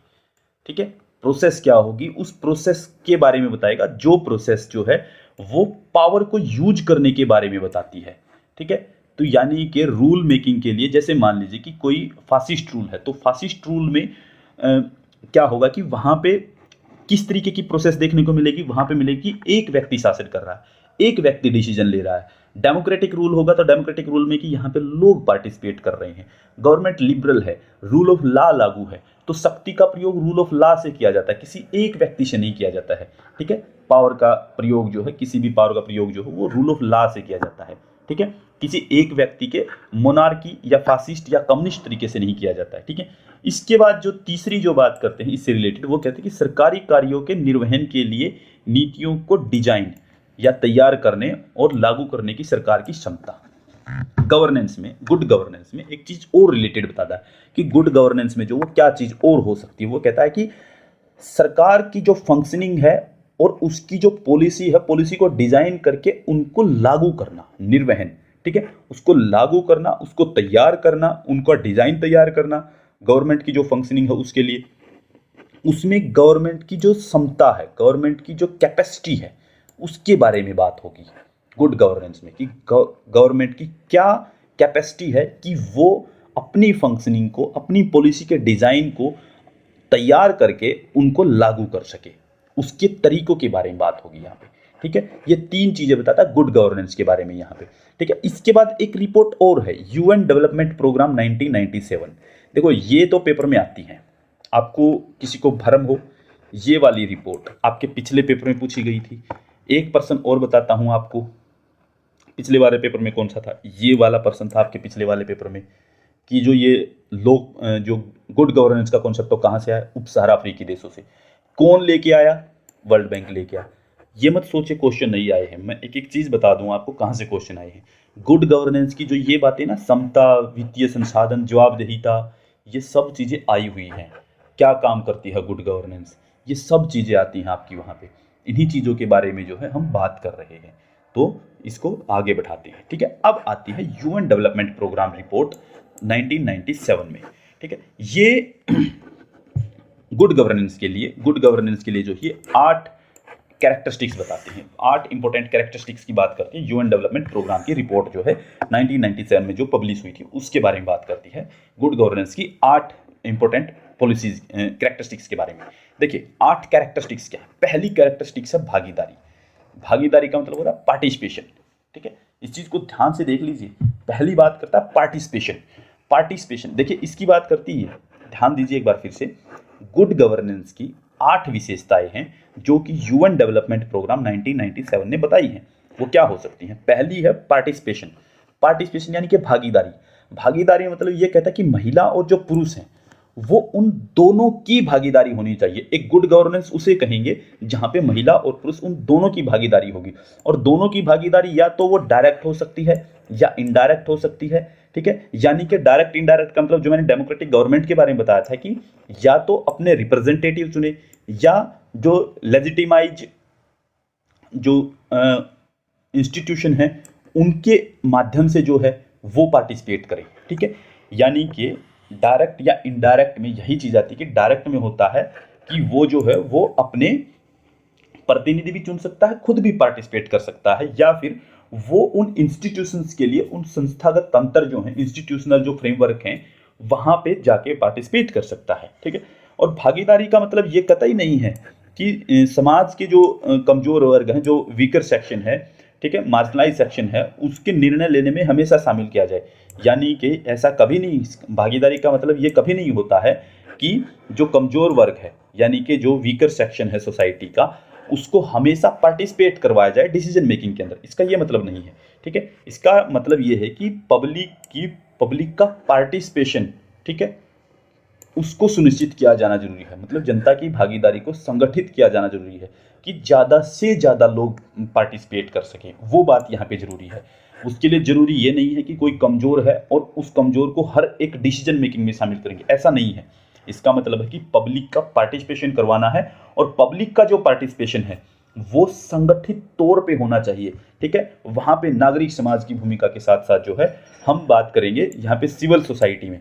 ठीक है, प्रोसेस क्या होगी, उस प्रोसेस के बारे में बताएगा। जो प्रोसेस जो है वो पावर को यूज करने के बारे में बताती है, ठीक है। तो यानी कि रूल मेकिंग के लिए, जैसे मान लीजिए कि कोई फासिस्ट रूल है, तो फासिस्ट रूल में क्या होगा कि वहां पे किस तरीके की प्रोसेस देखने को मिलेगी, वहां पे मिलेगी एक व्यक्ति शासन कर रहा है, एक व्यक्ति डिसीजन ले रहा है। डेमोक्रेटिक रूल होगा तो डेमोक्रेटिक रूल में कि यहाँ पे लोग पार्टिसिपेट कर रहे हैं, गवर्नमेंट लिबरल है, रूल ऑफ लॉ लागू है, तो शक्ति का प्रयोग रूल ऑफ लॉ से किया जाता है, किसी एक व्यक्ति से नहीं किया जाता है, ठीक है। पावर का प्रयोग जो है, किसी भी पावर का प्रयोग जो है वो रूल ऑफ लॉ से किया जाता है, ठीक है, किसी एक व्यक्ति के मोनार्की या फासिस्ट या कम्युनिस्ट तरीके से नहीं किया जाता है, ठीक है। इसके बाद जो तीसरी जो बात करते हैं इससे रिलेटेड, वो कहते हैं कि सरकारी कार्यों के निर्वहन के लिए नीतियों को डिजाइन या तैयार करने और लागू करने की सरकार की क्षमता। गवर्नेंस में, गुड गवर्नेंस में एक चीज और रिलेटेड बताता है कि गुड गवर्नेंस में जो वो क्या चीज और हो सकती है, वो कहता है कि सरकार की जो फंक्शनिंग है और उसकी जो पॉलिसी है, पॉलिसी को डिजाइन करके उनको लागू करना, निर्वहन, ठीक है, उसको लागू करना, उसको तैयार करना, उनका डिजाइन तैयार करना, गवर्नमेंट की जो फंक्शनिंग है उसके लिए, उसमें गवर्नमेंट की जो क्षमता है, गवर्नमेंट की जो कैपेसिटी है उसके बारे में बात होगी गुड गवर्नेंस में, कि गवर्नमेंट की क्या कैपेसिटी है कि वो अपनी फंक्शनिंग को, अपनी पॉलिसी के डिजाइन को तैयार करके उनको लागू कर सके, उसके तरीकों के बारे में बात होगी यहाँ पे, ठीक है। ये तीन चीजें बताता है गुड गवर्नेंस के बारे में यहाँ पे, ठीक है। इसके बाद एक रिपोर्ट और है, यूएन डेवलपमेंट प्रोग्राम 1997। देखो ये तो पेपर में आती है, आपको किसी को भ्रम हो, ये वाली रिपोर्ट आपके पिछले पेपर में पूछी गई थी। एक पर्सन और बताता हूं आपको, पिछले वाले पेपर में कौन सा था, ये वाला पर्सन था आपके पिछले वाले पेपर में, कि जो ये लोग जो गुड गवर्नेंस का कॉन्सेप्ट तो कहाँ से आया, उप सहारा अफ्रीकी देशों से। कौन लेके आया, वर्ल्ड बैंक लेके आया। ये मत सोचे क्वेश्चन नहीं आए हैं, मैं एक एक चीज़ बता दूं आपको कहाँ से क्वेश्चन आए हैं। गुड गवर्नेंस की जो ये बातें ना, समता, वित्तीय संसाधन, जवाबदेहिता, ये सब चीज़ें आई हुई हैं। क्या काम करती है गुड गवर्नेंस, ये सब चीज़ें आती हैं आपकी वहाँ पे। इन्हीं चीज़ों के बारे में जो है हम बात कर रहे हैं, तो इसको आगे बढ़ाते हैं। ठीक है, अब आती है यूएन डेवलपमेंट प्रोग्राम रिपोर्ट 1997 में। ठीक है, ये गुड गवर्नेंस के लिए जो ये 8 कैरेक्टरिस्टिक्स बताते हैं, 8 इंपॉर्टेंट कैरेक्टरिस्टिक्स की बात करती है। यूएन डेवलपमेंट प्रोग्राम की रिपोर्ट जो है 1997 में जो पब्लिश हुई थी उसके बारे में बात करती है, गुड गवर्नेंस की 8 इंपॉर्टेंट पॉलिसीज कैरेक्टरिस्टिक्स के बारे में। देखिए 8 कैरेक्टरिस्टिक्स क्या है। पहली कैरेक्टरिस्टिक्स है भागीदारी। भागीदारी का मतलब होता है पार्टिसिपेशन। ठीक है, इस चीज को ध्यान से देख लीजिए। पहली बात करता है पार्टिसिपेशन। देखिए इसकी बात करती है, ध्यान दीजिए एक बार फिर से। गुड गवर्नेंस की 8 विशेषताएं हैं जो कि यूएन डेवलपमेंट प्रोग्राम 1997 ने बताई हैं। वो क्या हो सकती हैं? पहली है पार्टिसिपेशन यानी कि भागीदारी मतलब ये कहता है कि महिला और जो पुरुष हैं वो उन दोनों की भागीदारी होनी चाहिए। एक गुड गवर्नेंस उसे कहेंगे जहां पे महिला और पुरुष उन दोनों की भागीदारी होगी, और दोनों की भागीदारी या तो वो डायरेक्ट हो सकती है या इनडायरेक्ट हो सकती है। ठीक है, यानी कि डायरेक्ट इनडायरेक्ट का मतलब जो मैंने डेमोक्रेटिक गवर्नमेंट के बारे में बताया था कि या तो अपने रिप्रेजेंटेटिव चुने या जो लेजिटिमाइज जो इंस्टीट्यूशन है उनके माध्यम से जो है वो पार्टिसिपेट करें। ठीक है, यानी कि डायरेक्ट या इनडायरेक्ट में यही चीज आती है कि डायरेक्ट में होता है कि वो जो है वो अपने प्रतिनिधि भी चुन सकता है, खुद भी पार्टिसिपेट कर सकता है, या फिर वो उन इंस्टीट्यूशंस के लिए, उन संस्थागत तंत्र जो हैं, इंस्टीट्यूशनल जो फ्रेमवर्क हैं, वहां पे जाके पार्टिसिपेट कर सकता है। ठीक है, और भागीदारी का मतलब ये कतई नहीं है कि समाज के जो कमजोर वर्ग हैं, जो वीकर सेक्शन है, ठीक है, मार्जिनलाइज सेक्शन है, उसके निर्णय लेने में हमेशा शामिल किया जाए। यानी कि ऐसा कभी नहीं, भागीदारी का मतलब ये कभी नहीं होता है कि जो कमजोर वर्ग है यानी कि जो वीकर सेक्शन है सोसाइटी का, उसको हमेशा पार्टिसिपेट करवाया जाए डिसीजन मेकिंग के अंदर। इसका ये मतलब नहीं है। ठीक है, इसका मतलब ये है कि पब्लिक का पार्टिसिपेशन, ठीक है, उसको सुनिश्चित किया जाना जरूरी है। मतलब जनता की भागीदारी को संगठित किया जाना जरूरी है कि ज़्यादा से ज़्यादा लोग पार्टिसिपेट कर सकें, वो बात यहाँ पे जरूरी है। उसके लिए जरूरी ये नहीं है कि कोई कमज़ोर है और उस कमज़ोर को हर एक डिसीजन मेकिंग में शामिल करेंगे, ऐसा नहीं है। इसका मतलब है कि पब्लिक का पार्टिसिपेशन करवाना है, और पब्लिक का जो पार्टिसिपेशन है वो संगठित तौर पे होना चाहिए। ठीक है, वहाँ पे नागरिक समाज की भूमिका के साथ साथ जो है हम बात करेंगे यहाँ पे सिविल सोसाइटी में,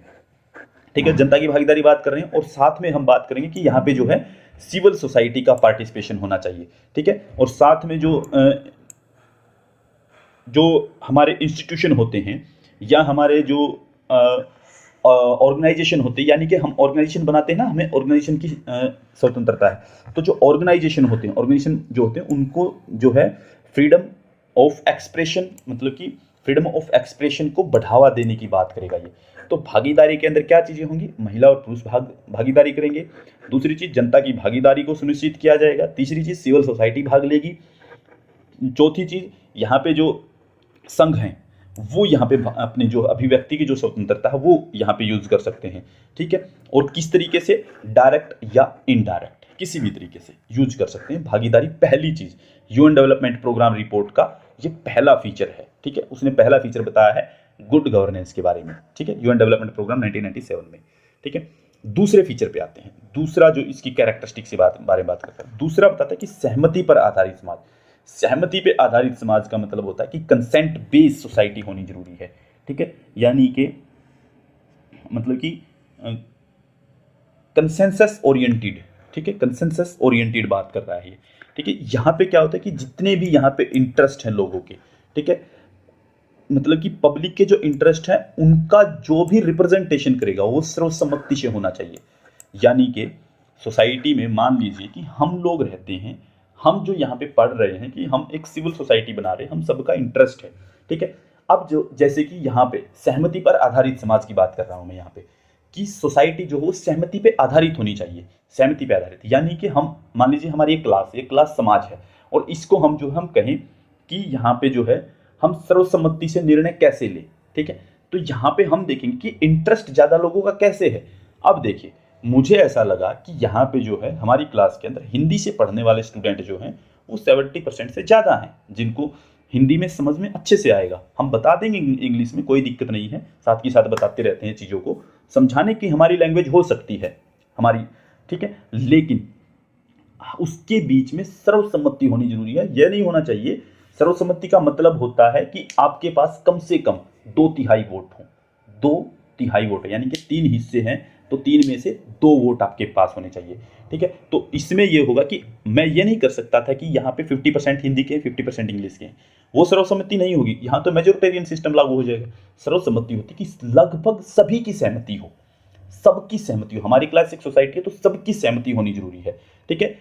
ठीक है, जनता की भागीदारी बात कर रहे हैं, और साथ में हम बात करेंगे कि यहाँ पे जो है सिविल सोसाइटी का पार्टिसिपेशन होना चाहिए। ठीक है, और साथ में जो हमारे इंस्टीट्यूशन होते हैं या हमारे जो ऑर्गेनाइजेशन होते हैं, यानी कि हम ऑर्गेनाइजेशन बनाते हैं ना, हमें ऑर्गेनाइजेशन की स्वतंत्रता है। तो जो ऑर्गेनाइजेशन होते हैं, ऑर्गेनाइजेशन जो होते हैं, उनको जो है फ्रीडम ऑफ एक्सप्रेशन, मतलब कि फ्रीडम ऑफ एक्सप्रेशन को बढ़ावा देने की बात करेगा ये। तो भागीदारी के अंदर क्या चीज़ें होंगी? महिला और पुरुष भागीदारी करेंगे। दूसरी चीज़, जनता की भागीदारी को सुनिश्चित किया जाएगा। तीसरी चीज़, सिविल सोसाइटी भाग लेगी। चौथी चीज़, यहाँ पे जो संघ हैं वो यहाँ पे अपने जो अभिव्यक्ति की जो स्वतंत्रता है वो यहाँ पे यूज कर सकते हैं। ठीक है, और किस तरीके से? डायरेक्ट या इनडायरेक्ट, किसी भी तरीके से यूज कर सकते हैं भागीदारी। पहली चीज यूएन डेवलपमेंट प्रोग्राम रिपोर्ट का ये पहला फीचर है। ठीक है, उसने पहला फीचर बताया है गुड गवर्नेंस के बारे में। ठीक है, यूएन डेवलपमेंट प्रोग्राम 1997 में। ठीक है, दूसरे फीचर पे आते हैं। दूसरा जो इसकी कैरेक्टरिस्टिक से बारे में बात करता है, दूसरा बताता है कि सहमति पर आधारित समाज। सहमति पे आधारित समाज का मतलब होता है कि कंसेंट बेस्ड सोसाइटी होनी जरूरी है। ठीक है, यानी कि मतलब कि कंसेंसस ओरिएंटेड। ठीक है, कंसेंसस ओरिएंटेड बात कर रहा है ये। ठीक है, यहाँ पे क्या होता है कि जितने भी यहाँ पे इंटरेस्ट हैं लोगों के, ठीक है, मतलब कि पब्लिक के जो इंटरेस्ट हैं उनका जो भी रिप्रेजेंटेशन करेगा वो सर्वसम्मति से होना चाहिए। यानी कि सोसाइटी में मान लीजिए कि हम लोग रहते हैं, हम जो यहाँ पे पढ़ रहे हैं कि हम एक सिविल सोसाइटी बना रहे हैं, हम सबका इंटरेस्ट है। ठीक है, अब जो जैसे कि यहाँ पे सहमति पर आधारित समाज की बात कर रहा हूँ मैं यहाँ पे, कि सोसाइटी जो हो सहमति पे आधारित होनी चाहिए। सहमति पे आधारित यानी कि हम मान लीजिए हमारी एक क्लास समाज है, और इसको हम कहें कि यहाँ पे जो है हम सर्वसम्मति से निर्णय कैसे लें। ठीक है, तो यहाँ पे हम देखेंगे कि इंटरेस्ट ज़्यादा लोगों का कैसे है। अब देखिए, मुझे ऐसा लगा कि यहाँ पे जो है हमारी क्लास के अंदर हिंदी से पढ़ने वाले स्टूडेंट जो हैं वो 70% से ज़्यादा हैं, जिनको हिंदी में समझ में अच्छे से आएगा। हम बता देंगे इंग्लिश में, कोई दिक्कत नहीं है, साथ के साथ बताते रहते हैं चीज़ों को, समझाने की हमारी लैंग्वेज हो सकती है हमारी, ठीक है, लेकिन उसके बीच में सर्वसम्मति होनी जरूरी है। यह नहीं होना चाहिए, सर्वसम्मति का मतलब होता है कि आपके पास कम से कम 2/3 वोट हो, 2/3 वोट, यानी कि 3 हिस्से हैं तो 3 में से 2 वोट आपके पास होने चाहिए, ठीक है। तो इसमें यह होगा कि मैं ये नहीं कर सकता था कि यहाँ पे 50% हिंदी के 50% इंग्लिश के, वो सर्वसम्मति नहीं होगी। यहाँ तो मेजोरिटेरियन सिस्टम लागू हो जाएगा। सर्वसम्मति होती कि लगभग सभी की सहमति हो, सबकी सहमति हो। हमारी क्लास एक सोसाइटी है तो सबकी सहमति होनी जरूरी है, ठीक है।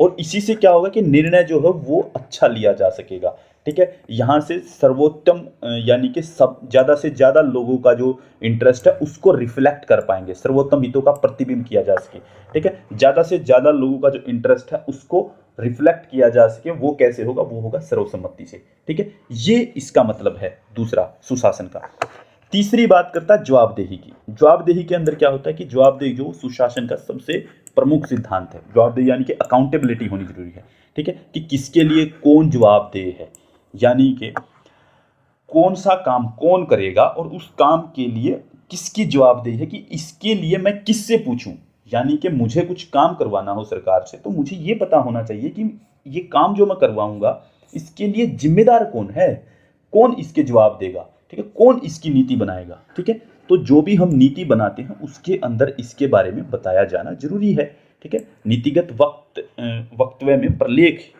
और इसी से क्या होगा कि निर्णय जो है वो अच्छा लिया जा सकेगा, ठीक है। यहाँ से सर्वोत्तम यानी कि सब ज़्यादा से ज़्यादा लोगों का जो इंटरेस्ट है उसको रिफ्लेक्ट कर पाएंगे, सर्वोत्तम हितों का प्रतिबिंब किया जा सके, ठीक है। ज़्यादा से ज़्यादा लोगों का जो इंटरेस्ट है उसको रिफ्लेक्ट किया जा सके, वो कैसे होगा, वो होगा सर्वसम्मति से, ठीक है। ये इसका मतलब है दूसरा सुशासन का। तीसरी बात करता है जवाबदेही की। जवाबदेही के अंदर क्या होता है कि जवाबदेही जो सुशासन का सबसे प्रमुख सिद्धांत है। जवाबदेही यानी कि अकाउंटेबिलिटी होनी जरूरी है, ठीक है, कि किसके लिए कौन जवाबदेह है, यानी कि कौन सा काम कौन करेगा और उस काम के लिए किसकी जवाबदेही है, कि इसके लिए मैं किससे पूछूं। यानी कि मुझे कुछ काम करवाना हो सरकार से तो मुझे ये पता होना चाहिए कि ये काम जो मैं करवाऊंगा इसके लिए जिम्मेदार कौन है, कौन इसके जवाब देगा, ठीक है, कौन इसकी नीति बनाएगा, ठीक है। तो जो भी हम नीति बनाते हैं उसके अंदर इसके बारे में बताया जाना जरूरी है, ठीक है। नीतिगत वक्तव्य में प्रलेख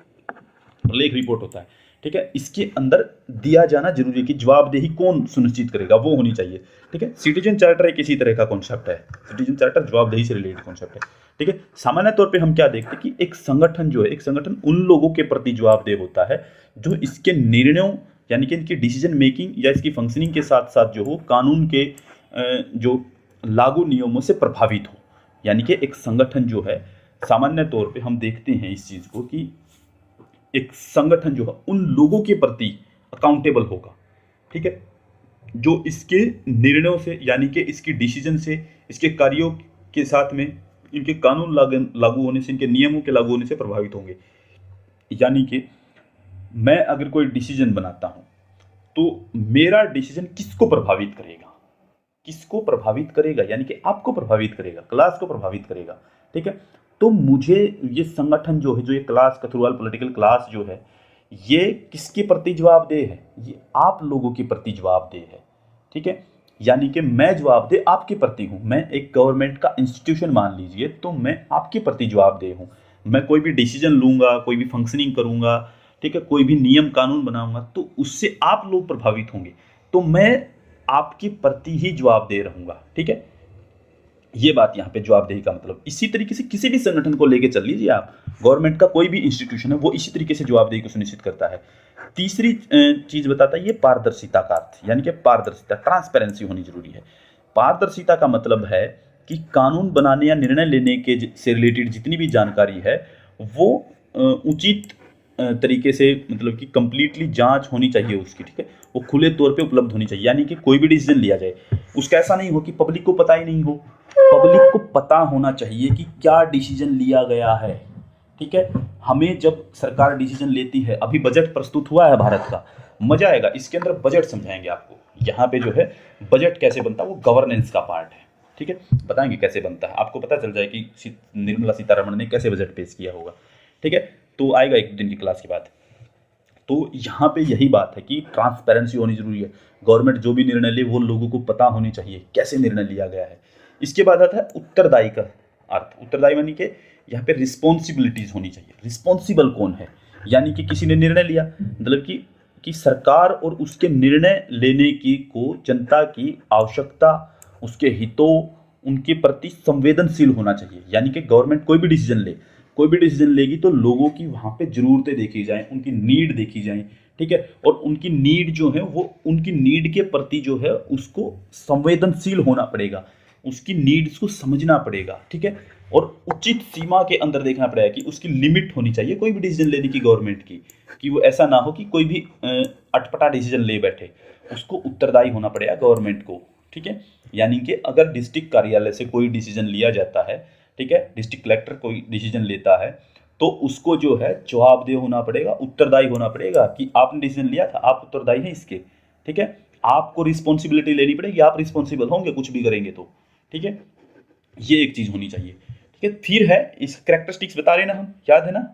रिपोर्ट होता है, ठीक है, इसके अंदर दिया जाना जरूरी है कि जवाबदेही कौन सुनिश्चित करेगा, वो होनी चाहिए, ठीक है। सिटीजन चार्टर एक इसी तरह का कॉन्सेप्ट है। सिटीजन चार्टर जवाबदेही से रिलेटेड कॉन्सेप्ट है, ठीक है। सामान्य तौर पे हम क्या देखते हैं कि एक संगठन जो है, एक संगठन उन लोगों के प्रति जवाबदेह होता है जो इसके निर्णयों यानी कि इनकी डिसीजन मेकिंग या इसकी फंक्शनिंग के साथ साथ जो हो कानून के जो लागू नियमों से प्रभावित हो। यानी कि एक संगठन जो है, सामान्य तौर पे हम देखते हैं इस चीज़ को कि एक संगठन जो है उन लोगों के प्रति अकाउंटेबल होगा, ठीक है, जो इसके निर्णयों से यानी कि इसकी डिसीजन से, इसके कार्यों के साथ में इनके कानून लागू होने से, इनके नियमों के लागू होने से प्रभावित होंगे। यानी कि मैं अगर कोई डिसीजन बनाता हूं तो मेरा डिसीजन किसको प्रभावित करेगा, किसको प्रभावित करेगा, यानी कि आपको प्रभावित करेगा, क्लास को प्रभावित करेगा, ठीक है। तो मुझे ये संगठन जो है, जो ये क्लास कथुरवाल पॉलिटिकल क्लास जो है, ये किसके प्रति जवाबदेह है, ये आप लोगों के प्रति जवाबदेह है, ठीक है। यानी कि मैं जवाबदेह आपके प्रति हूं। मैं एक गवर्नमेंट का इंस्टीट्यूशन मान लीजिए तो मैं आपके प्रति जवाबदेह हूं। मैं कोई भी डिसीजन लूंगा, कोई भी फंक्शनिंग करूंगा, ठीक है, कोई भी नियम कानून बनाऊंगा तो उससे आप लोग प्रभावित होंगे, तो मैं आपके प्रति ही जवाबदेह रहूंगा, ठीक है। ये बात यहाँ पे जवाबदेही का मतलब। इसी तरीके से किसी भी संगठन को लेके चल लीजिए आप, गवर्नमेंट का कोई भी इंस्टीट्यूशन है वो इसी तरीके से जवाबदेही को सुनिश्चित करता है। तीसरी चीज बताता है ये पारदर्शिता का अर्थ, यानी कि पारदर्शिता, ट्रांसपेरेंसी होनी जरूरी है। पारदर्शिता का मतलब है कि कानून बनाने या निर्णय लेने के से रिलेटेड जितनी भी जानकारी है वो उचित तरीके से, मतलब कि कंप्लीटली जांच होनी चाहिए उसकी, ठीक है, वो खुले तौर पे उपलब्ध होनी चाहिए। यानी कि कोई भी डिसीजन लिया जाए उसका ऐसा नहीं हो कि पब्लिक को पता ही नहीं हो, पब्लिक को पता होना चाहिए कि क्या डिसीजन लिया गया है, ठीक है। हमें जब सरकार डिसीजन लेती है, अभी बजट प्रस्तुत हुआ है भारत का, मजा आएगा, इसके अंदर बजट समझाएंगे आपको। यहाँ पे जो है बजट कैसे बनता है वो गवर्नेंस का पार्ट है, ठीक है, बताएंगे कैसे बनता है, आपको पता चल जाए कि निर्मला सीतारमण ने कैसे बजट पेश किया होगा, ठीक है। तो आएगा एक दिन की क्लास के बाद। तो यहाँ पे यही बात है कि ट्रांसपेरेंसी होनी जरूरी है। गवर्नमेंट जो भी निर्णय ले वो लोगों को पता होनी चाहिए कैसे निर्णय लिया गया है। इसके बाद आता है उत्तरदायी का अर्थ। उत्तरदायी यानी कि यहाँ पे रिस्पॉन्सिबिलिटीज होनी चाहिए। रिस्पॉन्सिबल कौन है, यानी कि किसी ने निर्णय लिया, मतलब कि सरकार और उसके निर्णय लेने की को जनता की आवश्यकता, उसके हितों, उनके प्रति संवेदनशील होना चाहिए। यानी कि गवर्नमेंट कोई भी डिसीजन लेगी तो लोगों की वहाँ पे जरूरतें देखी जाएं, उनकी नीड देखी जाएं, ठीक है, और उनकी नीड जो है वो उनकी नीड के प्रति जो है उसको संवेदनशील होना पड़ेगा, उसकी नीड्स को समझना पड़ेगा, ठीक है, और उचित सीमा के अंदर देखना पड़ेगा कि उसकी लिमिट होनी चाहिए कोई भी डिसीजन लेने की गवर्नमेंट की, कि वो ऐसा ना हो कि कोई भी अटपटा डिसीजन ले बैठे। उसको उत्तरदायी होना पड़ेगा गवर्नमेंट को, ठीक है। यानी कि अगर डिस्ट्रिक्ट कार्यालय से कोई डिसीजन लिया जाता है, ठीक है, डिस्ट्रिक्ट कलेक्टर कोई डिसीजन लेता है तो उसको जो है जवाबदेह होना पड़ेगा, उत्तरदायी होना पड़ेगा कि आपने डिसीजन लिया था, आप उत्तरदायी हैं इसके, ठीक है। आपको रिस्पॉन्सिबिलिटी लेनी पड़ेगी, आप रिस्पॉन्सिबल होंगे कुछ भी करेंगे तो, ठीक है। ये एक चीज होनी चाहिए, ठीक है। फिर है इस कैरेक्टरिस्टिक्स बता रहे ना हम, याद है ना,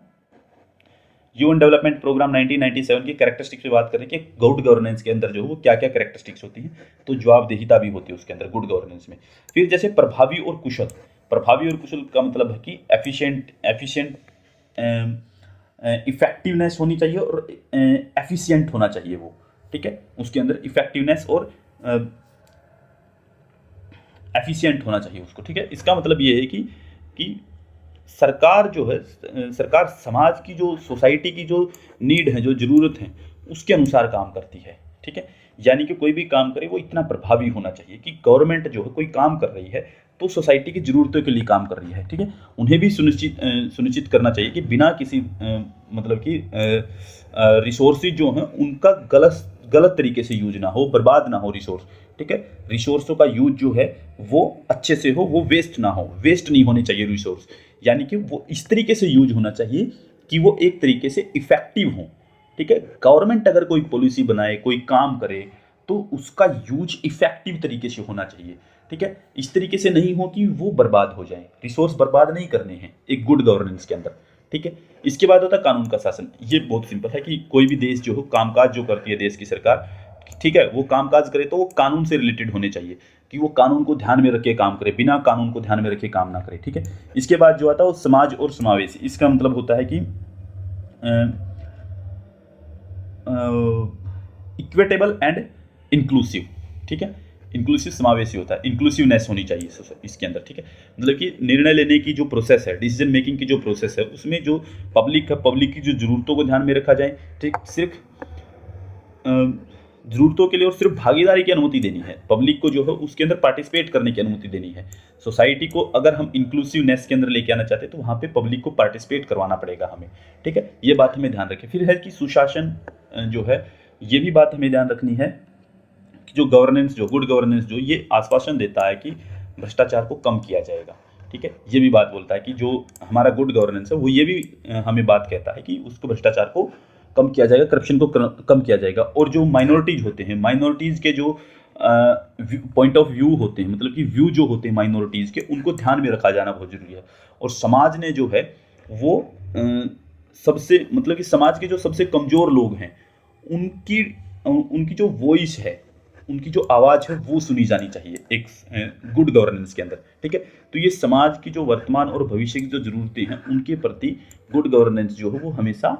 यूएन डेवलपमेंट प्रोग्राम 1997 की कैरेक्टरिस्टिक्स पे बात करें कि गुड गवर्नेंस के अंदर जो है वो क्या क्या कैरेक्टरिस्टिक्स होती हैं, तो जवाबदेहिता भी होती है उसके अंदर गुड गवर्नेंस में। फिर जैसे प्रभावी और कुशल, प्रभावी और कुशल का मतलब है कि एफिशिएंट इफेक्टिवनेस होनी चाहिए और एफिशिएंट होना चाहिए वो, ठीक है। उसके अंदर इफेक्टिवनेस और एफिशिएंट होना चाहिए उसको, ठीक है। इसका मतलब ये है कि सरकार जो है, सरकार समाज की जो, सोसाइटी की जो नीड है, जो ज़रूरत है, उसके अनुसार काम करती है, ठीक है। यानी कि कोई भी काम करे वो इतना प्रभावी होना चाहिए कि गवर्नमेंट जो है कोई काम कर रही है तो सोसाइटी की ज़रूरतों के लिए काम कर रही है, ठीक है। उन्हें भी सुनिश्चित करना चाहिए कि बिना किसी मतलब कि रिसोर्सेज जो हैं उनका गलत तरीके से यूज ना हो, बर्बाद ना हो रिसोर्स, ठीक है। रिसोर्सों का यूज जो है वो अच्छे से हो, वो वेस्ट ना हो, वेस्ट नहीं होने चाहिए रिसोर्स, यानी कि वो इस तरीके से यूज होना चाहिए कि वो एक तरीके से इफेक्टिव हो, ठीक है। गवर्नमेंट अगर कोई पॉलिसी बनाए, कोई काम करे, तो उसका यूज इफेक्टिव तरीके से होना चाहिए, ठीक है। इस तरीके से नहीं हो कि वो बर्बाद हो जाए, रिसोर्स बर्बाद नहीं करने हैं एक गुड गवर्नेंस के अंदर, ठीक है। इसके बाद होता है कानून का शासन। ये बहुत सिंपल है कि कोई भी देश जो हो, कामकाज जो करती है देश की सरकार, ठीक है, वो कामकाज करे तो वो कानून से रिलेटेड होने चाहिए, कि वो कानून को ध्यान में रख के काम करे, बिना कानून को ध्यान में रखे काम ना करे, ठीक है। इसके बाद जो आता है वो समाज और समावेशी। इसका मतलब होता है कि इक्विटेबल एंड इंक्लूसिव, ठीक है। इंक्लूसिव समावेशी होता है, इंक्लूसिवनेस होनी चाहिए इसके अंदर, ठीक है। मतलब कि निर्णय लेने की जो प्रोसेस है, डिसीजन मेकिंग की जो प्रोसेस है, उसमें जो पब्लिक है, पब्लिक की जो जरूरतों को ध्यान में रखा जाए, ठीक। सिर्फ जरूरतों के लिए और सिर्फ भागीदारी की अनुमति देनी है, पब्लिक को जो है उसके अंदर पार्टिसिपेट करने की अनुमति देनी है। सोसाइटी को अगर हम इंक्लूसिवनेस के अंदर लेके आना चाहते हैं तो वहाँ पे पब्लिक को पार्टिसिपेट करवाना पड़ेगा हमें, ठीक है। ये बात हमें ध्यान रखें। फिर है कि सुशासन जो है, ये भी बात हमें ध्यान रखनी है कि जो गवर्नेंस, जो गुड गवर्नेंस जो ये आश्वासन देता है कि भ्रष्टाचार को कम किया जाएगा, ठीक है। ये भी बात बोलता है कि जो हमारा गुड गवर्नेंस है वो ये भी हमें बात कहता है कि उसको भ्रष्टाचार को कम किया जाएगा, करप्शन को कम किया जाएगा। और जो माइनॉरिटीज होते हैं, माइनॉरिटीज़ के जो पॉइंट ऑफ व्यू होते हैं, मतलब कि व्यू जो होते हैं माइनॉरिटीज़ के, उनको ध्यान में रखा जाना बहुत जरूरी है। और समाज ने जो है वो सबसे, मतलब कि समाज के जो सबसे कमज़ोर लोग हैं उनकी जो वॉइस है, उनकी जो आवाज़ है वो सुनी जानी चाहिए एक गुड गवर्नेंस के अंदर, ठीक है। तो ये समाज की जो वर्तमान और भविष्य की जो ज़रूरतें हैं उनके प्रति गुड गवर्नेंस जो है वो हमेशा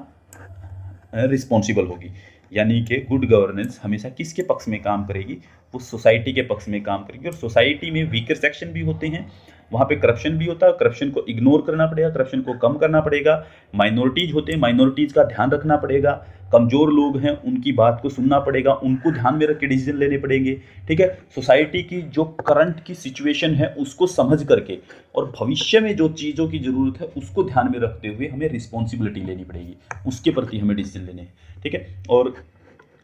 रिस्पॉन्सिबल होगी। यानी कि गुड गवर्नेंस हमेशा किसके पक्ष में काम करेगी, वो सोसाइटी के पक्ष में काम करेगी। और सोसाइटी में वीकर सेक्शन भी होते हैं, वहाँ पे करप्शन भी होता है, करप्शन को इग्नोर करना पड़ेगा, करप्शन को कम करना पड़ेगा। माइनॉरिटीज होते हैं, माइनॉरिटीज़ का ध्यान रखना पड़ेगा। कमज़ोर लोग हैं उनकी बात को सुनना पड़ेगा, उनको ध्यान में रख के डिसीजन लेने पड़ेंगे, ठीक है। सोसाइटी की जो करंट की सिचुएशन है उसको समझ करके और भविष्य में जो चीज़ों की ज़रूरत है उसको ध्यान में रखते हुए हमें रिस्पॉन्सिबिलिटी लेनी पड़ेगी, उसके प्रति हमें डिसीजन लेने हैं, ठीक है। और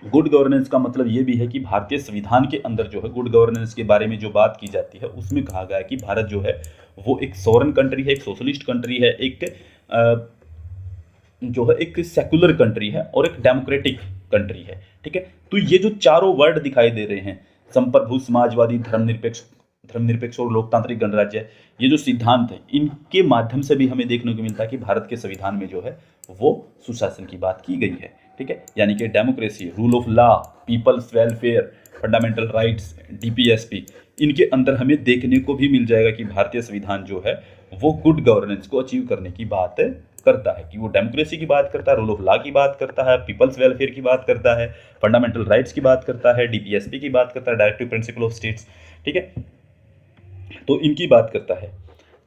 गुड गवर्नेंस का मतलब ये भी है कि भारतीय संविधान के अंदर जो है गुड गवर्नेंस के बारे में जो बात की जाती है उसमें कहा गया है कि भारत जो है वो एक सॉवरेन कंट्री है, एक सोशलिस्ट कंट्री है, एक जो है एक सेकुलर कंट्री है और एक डेमोक्रेटिक कंट्री है, ठीक है। तो ये जो चारों वर्ड दिखाई दे रहे हैं, संप्रभु, समाजवादी, धर्मनिरपेक्ष और लोकतांत्रिक गणराज्य, ये जो सिद्धांत हैं इनके माध्यम से भी हमें देखने को मिलता है कि भारत के संविधान में जो है वो सुशासन की बात की गई है, ठीक है। यानी कि democracy, rule of law, people's welfare, fundamental rights, DPSP, इनके अंदर हमें देखने को भी मिल जाएगा कि भारतीय संविधान जो है वो गुड गवर्नेंस को अचीव करने की बात करता है, कि वो डेमोक्रेसी की बात करता है, रूल ऑफ लॉ की बात करता है, पीपल्स वेलफेयर की बात करता है, फंडामेंटल राइट्स की बात करता है, डीपीएसपी की बात करता है, डायरेक्टिव प्रिंसिपल ऑफ स्टेट्स, ठीक है, तो इनकी बात करता है।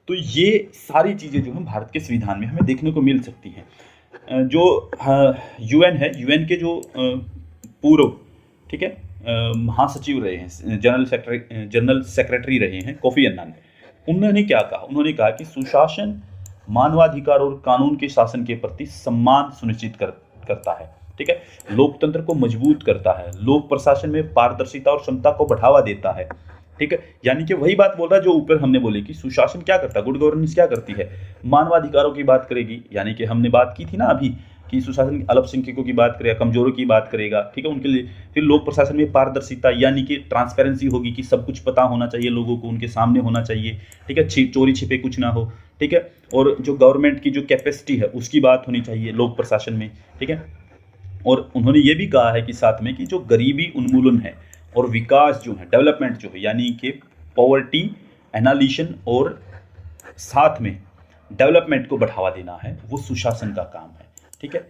तो ये सारी चीज़ें जो हैं भारत के संविधान में हमें देखने को मिल सकती हैं। जो यूएन है, यूएन के जो पूर्व, ठीक है, महासचिव रहे हैं, जनरल सेक्रेटरी रहे हैं कोफी अन्नान, उन्होंने क्या कहा, उन्होंने कहा कि सुशासन मानवाधिकार और कानून के शासन के प्रति सम्मान सुनिश्चित करता है, ठीक है, लोकतंत्र को मजबूत करता है, लोक प्रशासन में पारदर्शिता और क्षमता को बढ़ावा देता है, ठीक है, यानी कि वही बात बोल रहा है जो ऊपर हमने बोली कि सुशासन क्या करता है, गुड गवर्नेंस क्या करती है, मानवाधिकारों की बात करेगी, यानी कि हमने बात की थी ना अभी कि सुशासन अल्पसंख्यकों की बात करेगा, कमजोरों की बात करेगा, ठीक है, उनके लिए। फिर लोक प्रशासन में पारदर्शिता यानी कि ट्रांसपेरेंसी होगी कि सब कुछ पता होना चाहिए लोगों को, उनके सामने होना चाहिए, ठीक है, चोरी छिपे कुछ ना हो, ठीक है। और जो गवर्नमेंट की जो कैपेसिटी है उसकी बात होनी चाहिए लोक प्रशासन में, ठीक है। और उन्होंने ये भी कहा है कि साथ में कि जो गरीबी उन्मूलन है और विकास जो है, डेवलपमेंट जो है, यानी कि पॉवर्टी एनालिशन और साथ में डेवलपमेंट को बढ़ावा देना है, वो सुशासन का काम है, ठीक है।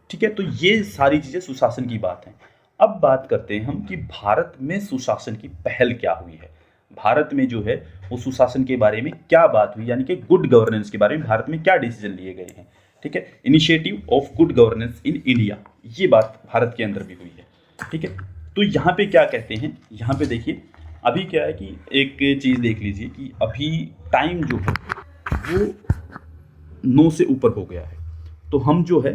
ठीक है, तो ये सारी चीज़ें सुशासन की बात है। अब बात करते हैं हम कि भारत में सुशासन की पहल क्या हुई है, भारत में जो है वो सुशासन के बारे में क्या बात हुई, यानी कि गुड गवर्नेंस के बारे में भारत में क्या डिसीजन लिए गए हैं, ठीक है। Initiative of good governance in India, ये बात भारत के अंदर भी हुई है, ठीक है। तो यहाँ पे क्या कहते हैं, यहाँ पे देखिए अभी क्या है कि एक चीज़ देख लीजिए कि अभी टाइम जो है वो 9 से ऊपर हो गया है, तो हम जो है